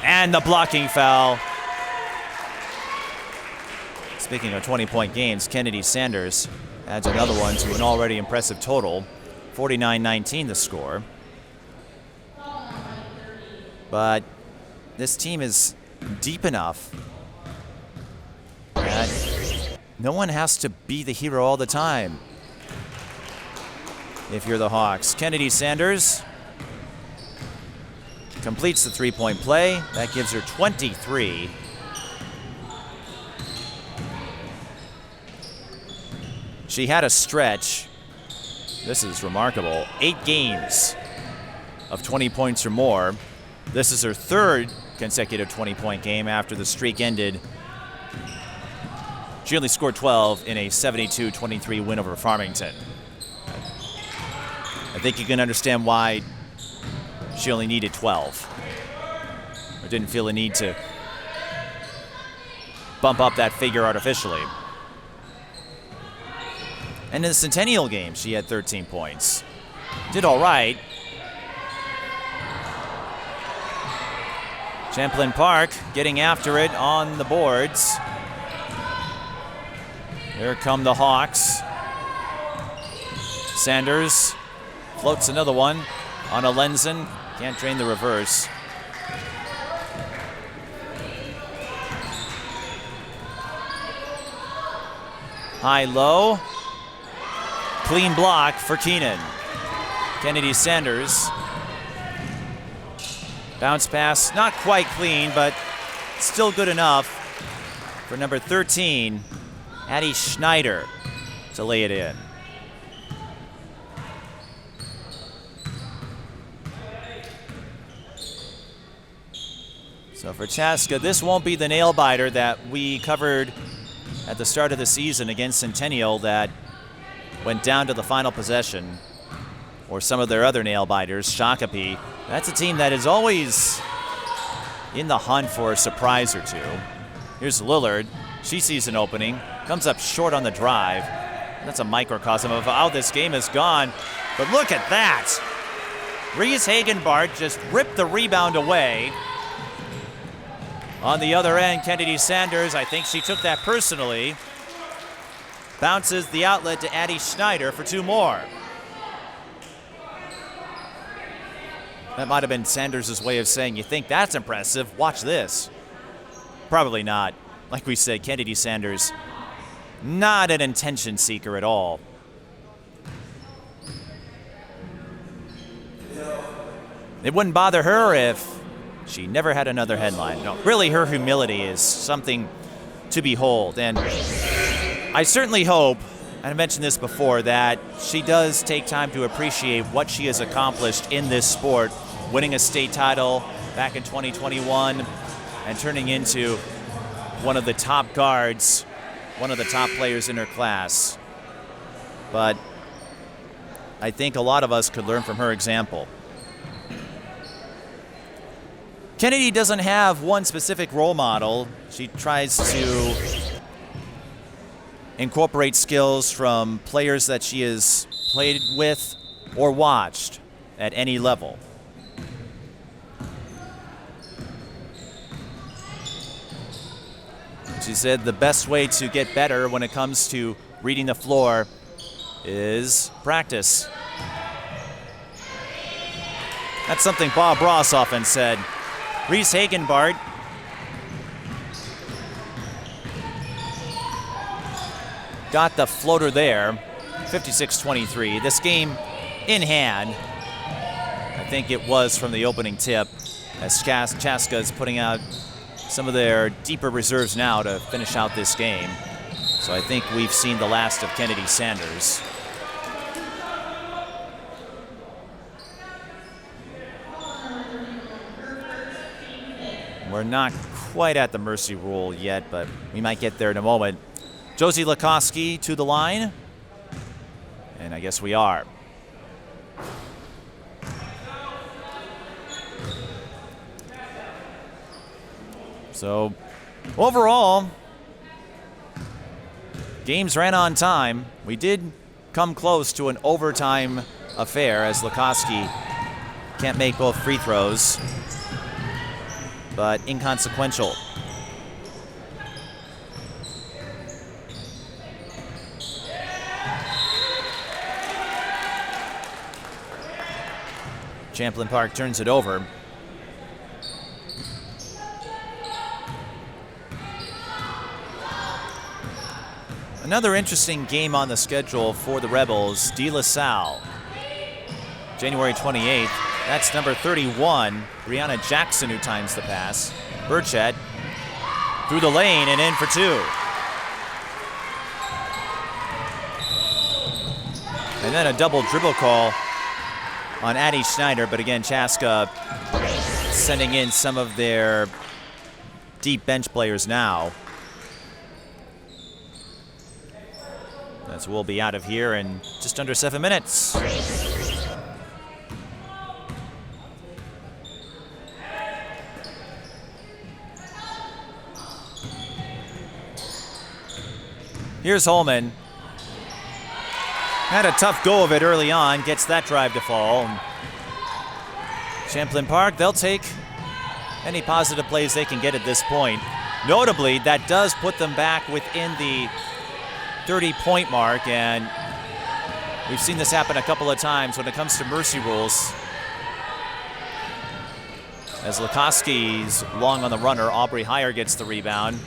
and the blocking foul. Speaking of 20-point games, Kennedy Sanders adds another one to an already impressive total. 49-19 the score. But this team is deep enough that no one has to be the hero all the time if you're the Hawks. Kennedy Sanders completes the three-point play. That gives her 23. She had a stretch. This is remarkable. 8 games of 20 points or more. This is her third consecutive 20-point game after the streak ended. She only scored 12 in a 72-23 win over Farmington. I think you can understand why she only needed 12. Or didn't feel a need to bump up that figure artificially. And in the Centennial game, she had 13 points. Did all right. Champlin Park getting after it on the boards. Here come the Hawks. Sanders floats another one. Anna Lenzen can't drain the reverse. High-low. Clean block for Keenan. Kennedy Sanders. Bounce pass, not quite clean, but still good enough for number 13, Addie Schneider, to lay it in. So for Chaska, this won't be the nail biter that we covered at the start of the season against Centennial that went down to the final possession, or some of their other nail biters, Shakopee. That's a team that is always in the hunt for a surprise or two. Here's Lillard. She sees an opening, comes up short on the drive. That's a microcosm of how this game has gone. But look at that. Reese Hagenbart just ripped the rebound away. On the other end, Kennedy Sanders, I think she took that personally. Bounces the outlet to Addie Schneider for 2 more. That might have been Sanders' way of saying, you think that's impressive? Watch this. Probably not. Like we said, Kennedy Sanders, not an intention seeker at all. It wouldn't bother her if she never had another headline. No, really, her humility is something to behold. And I certainly hope, and I mentioned this before, that she does take time to appreciate what she has accomplished in this sport, winning a state title back in 2021 and turning into one of the top guards, one of the top players in her class. But I think a lot of us could learn from her example. Kennedy doesn't have one specific role model. She tries to incorporate skills from players that she has played with or watched at any level. She said the best way to get better when it comes to reading the floor is practice. That's something Bob Ross often said. Reese Hagenbart got the floater there, 56-23. This game in hand. I think it was from the opening tip as Chaska is putting out some of their deeper reserves now to finish out this game. So I think we've seen the last of Kennedy Sanders. We're not quite at the mercy rule yet, but we might get there in a moment. Josie Lukoski to the line. And I guess we are. So, overall, games ran on time. We did come close to an overtime affair as Lukoski can't make both free throws, but inconsequential. Champlin Park turns it over. Another interesting game on the schedule for the Rebels, De La Salle. January 28th, that's number 31, Brianna Jackson, who times the pass. Burchett through the lane and in for two. And then a double dribble call on Addie Schneider, but again, Chaska sending in some of their deep bench players now. As we'll be out of here in just under 7 minutes. Here's Holman. Had a tough go of it early on, gets that drive to fall. Champlin Park, they'll take any positive plays they can get at this point. Notably, that does put them back within the 30-point mark, and we've seen this happen a couple of times when it comes to mercy rules. As Lukoski's long on the runner, Aubrey Heyer gets the rebound.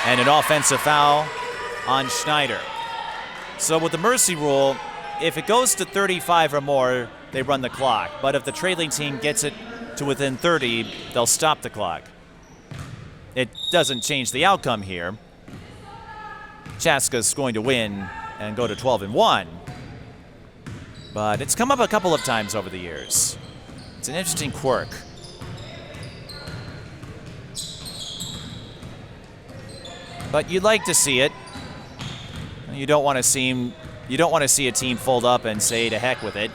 And an offensive foul on Schneider. So with the mercy rule, if it goes to 35 or more, they run the clock. But if the trailing team gets it to within 30, they'll stop the clock. It doesn't change the outcome here. Chaska's going to win and go to 12-1. But it's come up a couple of times over the years. It's an interesting quirk. But you'd like to see it. You don't want to see a team fold up and say to heck with it.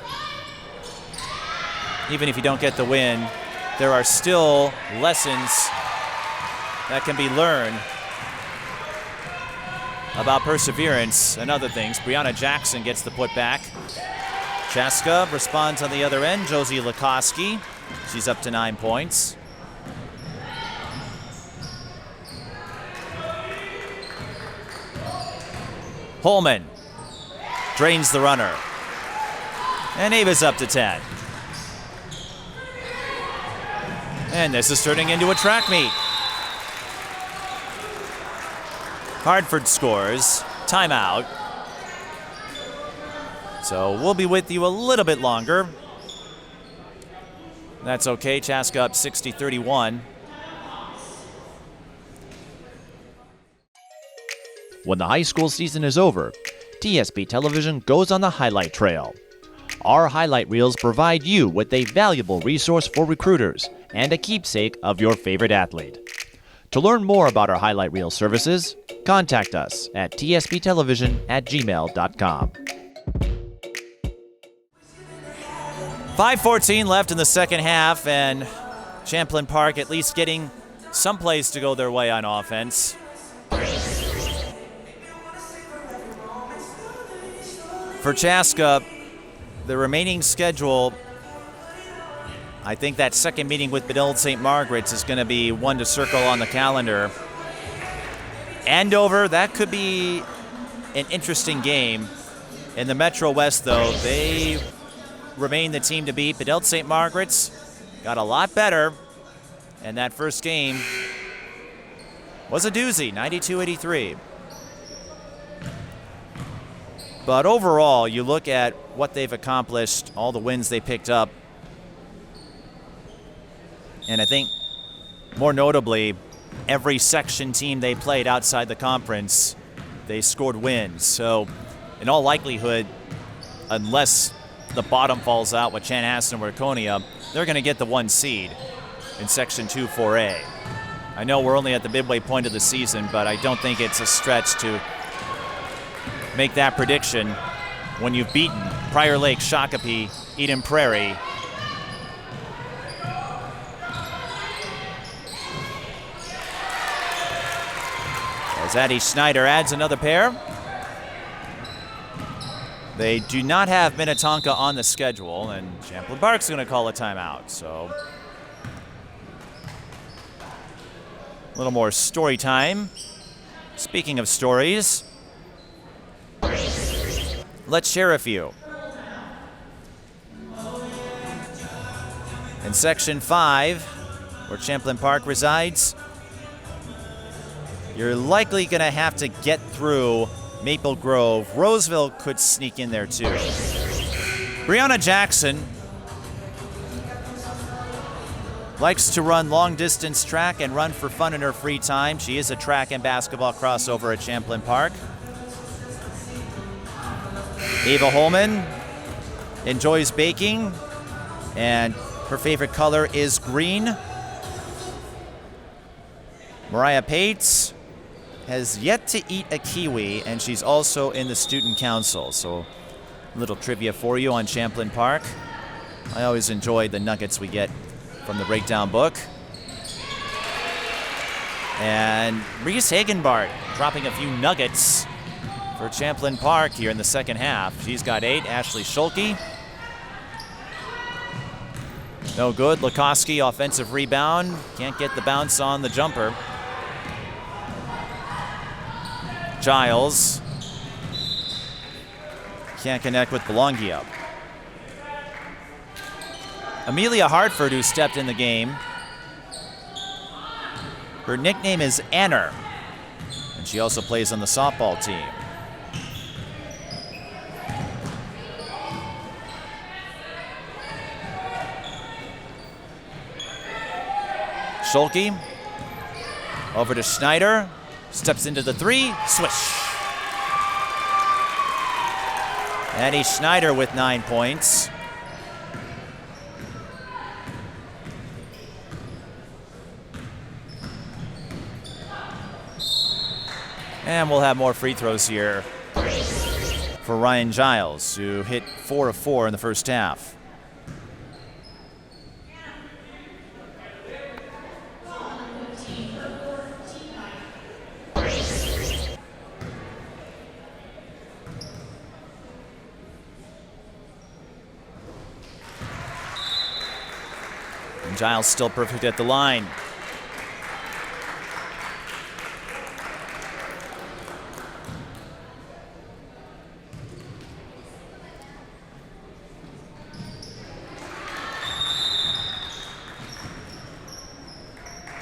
Even if you don't get the win, there are still lessons that can be learned about perseverance and other things. Brianna Jackson gets the putback. Chaska responds on the other end. Josie Lukoski, she's up to 9 points. Holman drains the runner. And Ava's up to 10. And this is turning into a track meet. Hartford scores. Timeout. So we'll be with you a little bit longer. That's okay. Chaska up 60-31. When the high school season is over, TSP Television goes on the highlight trail. Our highlight reels provide you with a valuable resource for recruiters and a keepsake of your favorite athlete. To learn more about our highlight reel services, contact us at tsptelevision@gmail.com. 5:14 left in the second half, and Champlin Park at least getting some plays to go their way on offense. For Chaska, the remaining schedule, I think that second meeting with St. Margaret's is going to be one to circle on the calendar. Andover, that could be an interesting game. In the Metro West, though, they remain the team to beat. St. Margaret's got a lot better, and that first game was a doozy, 92-83. But overall, you look at what they've accomplished, all the wins they picked up. More notably, every section team they played outside the conference, they scored wins. So in all likelihood, unless the bottom falls out with Chanhassen or Waconia, they're going to get the 1 seed in Section 2 4A. I know we're only at the midway point of the season, but I don't think it's a stretch to make that prediction when you've beaten Prior Lake, Shakopee, Eden Prairie. As Addie Schneider adds another pair. They do not have Minnetonka on the schedule, and Champlin Park's going to call a timeout. So a little more story time. Speaking of stories, let's share a few. In Section 5, where Champlin Park resides, you're likely going to have to get through Maple Grove. Roseville could sneak in there too. Brianna Jackson likes to run long distance track and run for fun in her free time. She is a track and basketball crossover at Champlin Park. Ava Holman enjoys baking, and her favorite color is green. Mariah Pates has yet to eat a kiwi, and she's also in the student council. So a little trivia for you on Champlin Park. I always enjoy the nuggets we get from the breakdown book. And Reese Hagenbart dropping a few nuggets for Champlin Park here in the second half. She's got 8. Ashley Schuelke. No good. Lukoski, offensive rebound. Can't get the bounce on the jumper. Giles can't connect with Belongia. Amelia Hartford, who stepped in the game. Her nickname is Anner, and she also plays on the softball team. Schuelke over to Schneider. Steps into the 3, swish. Addie Schneider with 9 points. And we'll have more free throws here for Ryan Giles, who hit 4 of 4 in the first half. Giles still perfect at the line.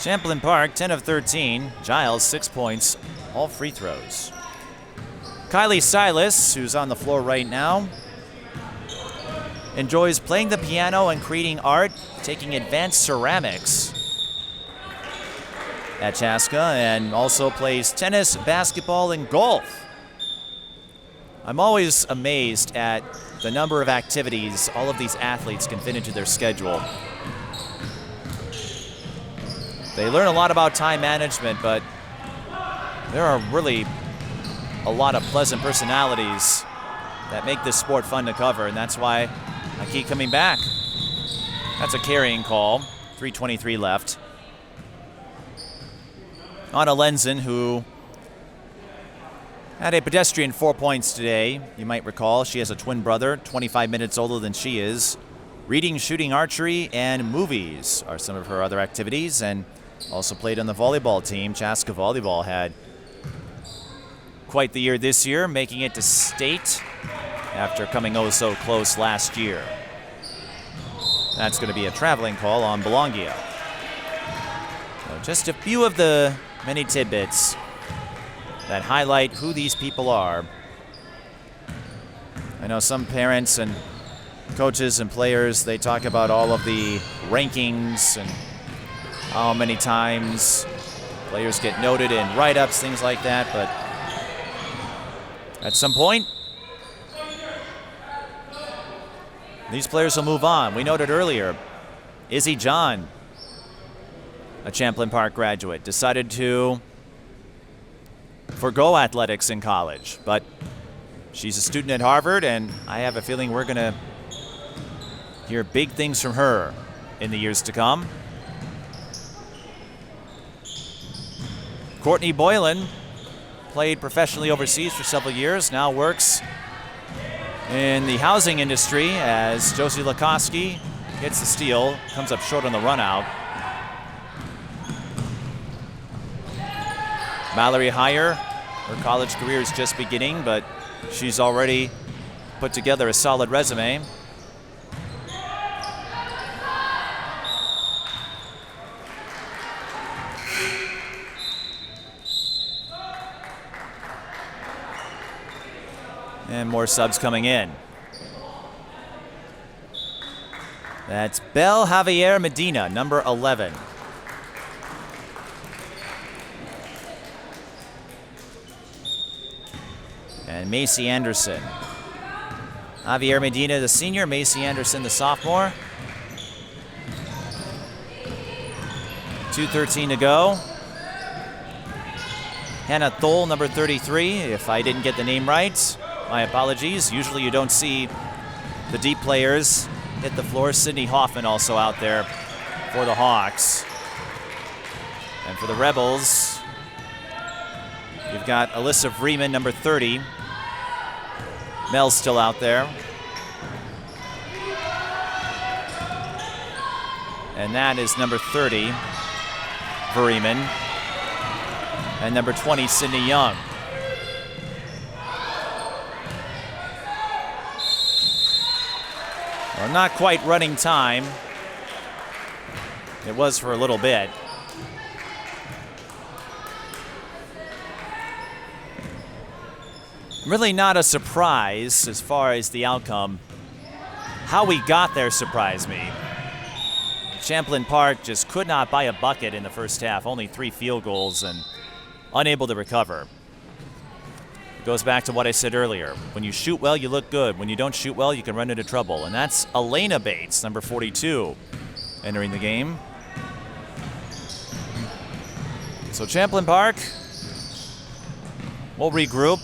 Champlin Park, 10 of 13. Giles, 6 points, all free throws. Kylie Silas, who's on the floor right now, enjoys playing the piano and creating art, taking advanced ceramics at Chaska, and also plays tennis, basketball, and golf. I'm always amazed at the number of activities all of these athletes can fit into their schedule. They learn a lot about time management, but there are really a lot of pleasant personalities that make this sport fun to cover, and that's why I keep coming back. That's a carrying call. 3:23 left. Anna Lenzen, who had a pedestrian 4 points today. You might recall she has a twin brother, 25 minutes older than she is. Reading, shooting, archery, and movies are some of her other activities, and also played on the volleyball team. Chaska volleyball had quite the year this year, making it to state after coming oh so close last year. That's going to be a traveling call on Belongia. So just a few of the many tidbits that highlight who these people are. I know some parents and coaches and players, they talk about all of the rankings and how many times players get noted in write-ups, things like that, but at some point, these players will move on. We noted earlier, Izzy John, a Champlin Park graduate, decided to forgo athletics in college, but she's a student at Harvard, and I have a feeling we're going to hear big things from her in the years to come. Courtney Boylan played professionally overseas for several years, now works in the housing industry as Josie Lukoski hits the steal, comes up short on the run out. Mallory Heyer, her college career is just beginning, but she's already put together a solid resume. And more subs coming in. That's Belle Javier Medina, number 11. And Macy Anderson. Javier Medina, the senior. Macy Anderson, the sophomore. 2:13 to go. Hannah Thole, number 33. If I didn't get the name right, my apologies. Usually you don't see the deep players hit the floor. Sydney Hoffman also out there for the Hawks. And for the Rebels, you've got Alyssa Freeman, number 30. Mel's still out there. And that is number 30, Freeman. And number 20, Sydney Young. Well, not quite running time. It was for a little bit. Really not a surprise as far as the outcome. How we got there surprised me. Champlin Park just could not buy a bucket in the first half. Only 3 field goals and unable to recover. It goes back to what I said earlier. When you shoot well, you look good. When you don't shoot well, you can run into trouble. And that's Elena Bates, number 42, entering the game. So Champlin Park will regroup.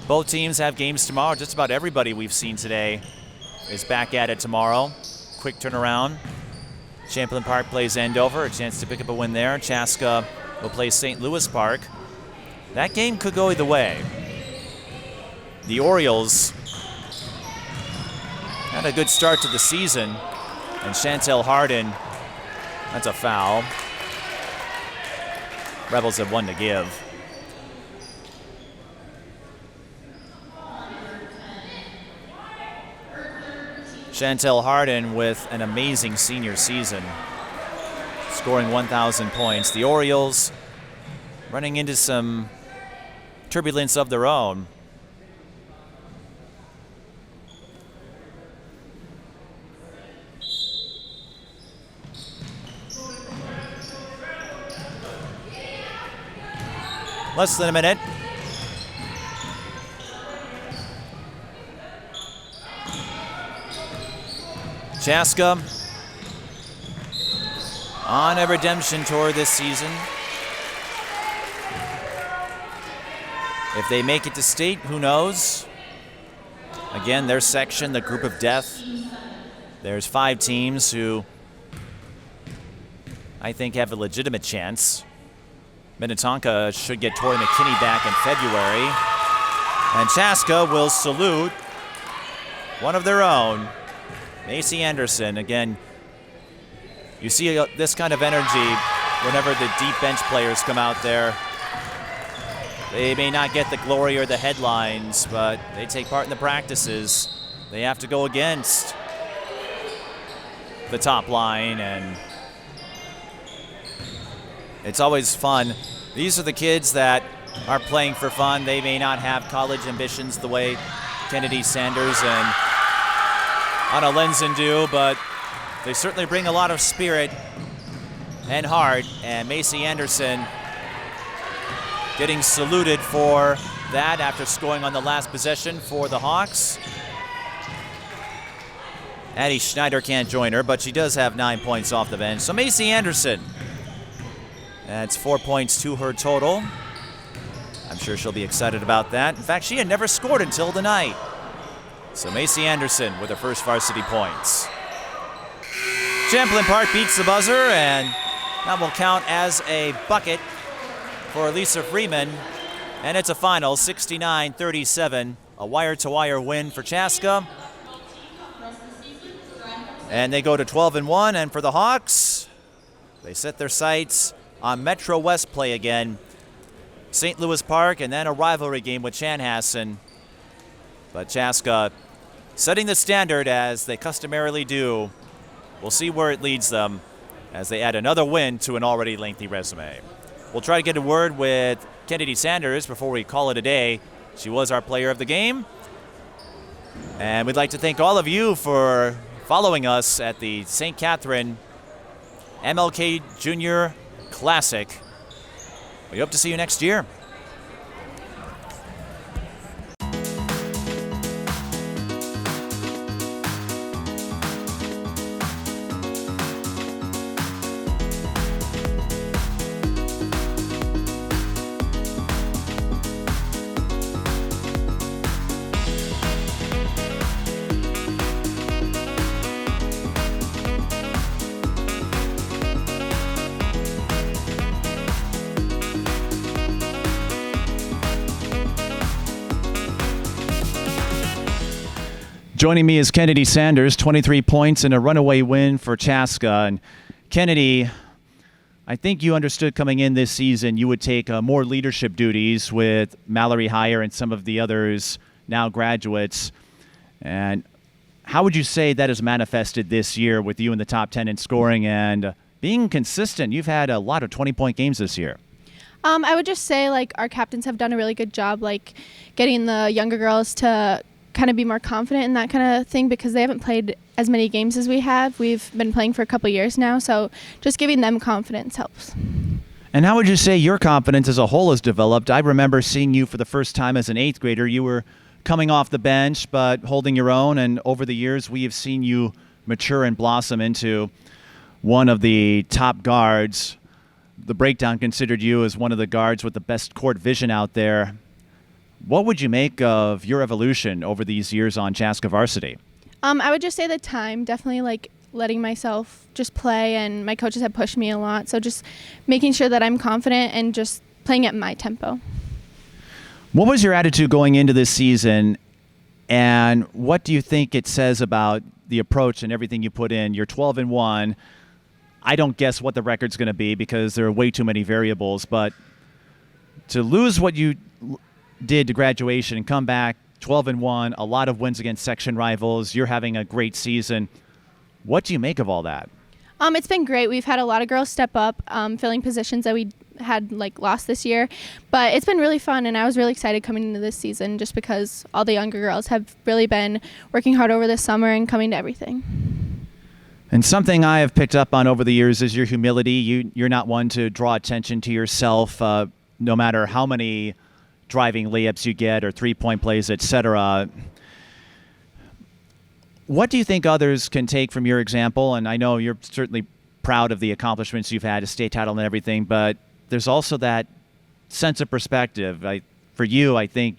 Both teams have games tomorrow. Just about everybody we've seen today is back at it tomorrow. Quick turnaround. Champlin Park plays Andover, a chance to pick up a win there. Chaska will play St. Louis Park. That game could go either way. The Orioles had a good start to the season, and Chantel Hardin, that's a foul. Rebels have one to give. Chantel Hardin with an amazing senior season, scoring 1,000 points. The Orioles running into some turbulence of their own. Less than a minute. Chaska on a redemption tour this season. If they make it to state, who knows? Again, their section, the group of death. There's 5 teams who I think have a legitimate chance. Minnetonka should get Tori McKinney back in February. And Chaska will salute one of their own, Macy Anderson. Again, you see this kind of energy whenever the deep bench players come out there. They may not get the glory or the headlines, but they take part in the practices. They have to go against the top line, and it's always fun. These are the kids that are playing for fun. They may not have college ambitions the way Kennedy Sanders and Anna Lenzen do, but they certainly bring a lot of spirit and hard, and Macy Anderson getting saluted for that after scoring on the last possession for the Hawks. Addie Schneider can't join her, but she does have 9 points off the bench. So Macy Anderson, that's 4 points to her total. I'm sure she'll be excited about that. In fact, she had never scored until tonight. So Macy Anderson with her first varsity points. Champlin Park beats the buzzer, and that will count as a bucket for Lisa Freeman. And it's a final 69-37, a wire-to-wire win for Chaska. And they go to 12-1, and for the Hawks, they set their sights on Metro West play again. St. Louis Park, and then a rivalry game with Chanhassen. But Chaska setting the standard as they customarily do. We'll see where it leads them as they add another win to an already lengthy resume. We'll try to get a word with Kennedy Sanders before we call it a day. She was our player of the game. And we'd like to thank all of you for following us at the St. Catherine MLK Junior Classic. We hope to see you next year. Joining me is Kennedy Sanders, 23 points and a runaway win for Chaska. And Kennedy, I think you understood coming in this season you would take more leadership duties with Mallory Heyer and some of the others, now graduates. And how would you say that has manifested this year with you in the top 10 in scoring and being consistent? You've had a lot of 20-point games this year. I would just say, our captains have done a really good job, getting the younger girls to kind of be more confident in that kind of thing because they haven't played as many games as we have. We've been playing for a couple years now, so just giving them confidence helps. And how would you say your confidence as a whole has developed? I remember seeing you for the first time as an 8th grader. You were coming off the bench but holding your own, and over the years we have seen you mature and blossom into one of the top guards. The Breakdown considered you as one of the guards with the best court vision out there. What would you make of your evolution over these years on Chaska varsity? I would just say the time, definitely letting myself just play, and my coaches have pushed me a lot. So just making sure that I'm confident and just playing at my tempo. What was your attitude going into this season, and what do you think it says about the approach and everything you put in? You're 12-1. I don't guess what the record's going to be because there are way too many variables, but to lose what you did to graduation and come back 12-1, a lot of wins against section rivals. You're having a great season. What do you make of all that? It's been great. We've had a lot of girls step up, filling positions that we had lost this year, but it's been really fun, and I was really excited coming into this season just because all the younger girls have really been working hard over this summer and coming to everything. And something I have picked up on over the years is your humility. You're not one to draw attention to yourself, no matter how many driving layups you get or three-point plays, etc. What do you think others can take from your example? And I know you're certainly proud of the accomplishments you've had, a state title and everything, but there's also that sense of perspective. For you, I think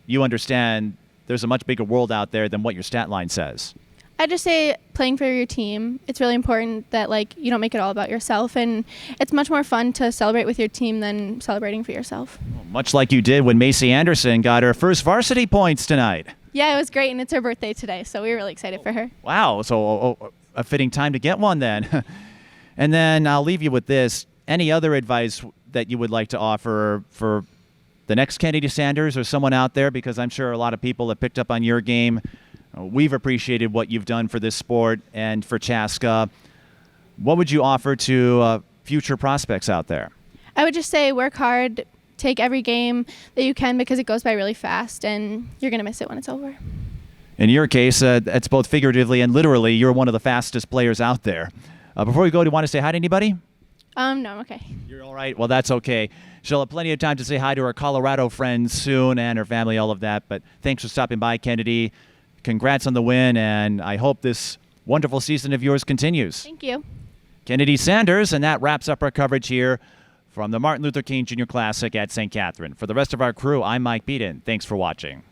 you understand there's a much bigger world out there than what your stat line says. I just say playing for your team. It's really important that you don't make it all about yourself, and it's much more fun to celebrate with your team than celebrating for yourself. Well, much like you did when Macy Anderson got her first varsity points tonight. Yeah, it was great, and it's her birthday today, so we were really excited for her. Wow, so a fitting time to get one then. And then I'll leave you with this. Any other advice that you would like to offer for the next Kennedy Sanders or someone out there? Because I'm sure a lot of people have picked up on your game. We've appreciated what you've done for this sport and for Chaska. What would you offer to future prospects out there? I would just say work hard, take every game that you can because it goes by really fast and you're going to miss it when it's over. In your case, that's both figuratively and literally. You're one of the fastest players out there. Before we go, do you want to say hi to anybody? No, I'm okay. You're all right? Well, that's okay. She'll have plenty of time to say hi to her Colorado friends soon and her family, all of that. But thanks for stopping by, Kennedy. Congrats on the win, and I hope this wonderful season of yours continues. Thank you. Kennedy Sanders, and that wraps up our coverage here from the Martin Luther King Jr. Classic at St. Catherine. For the rest of our crew, I'm Mike Beaton. Thanks for watching.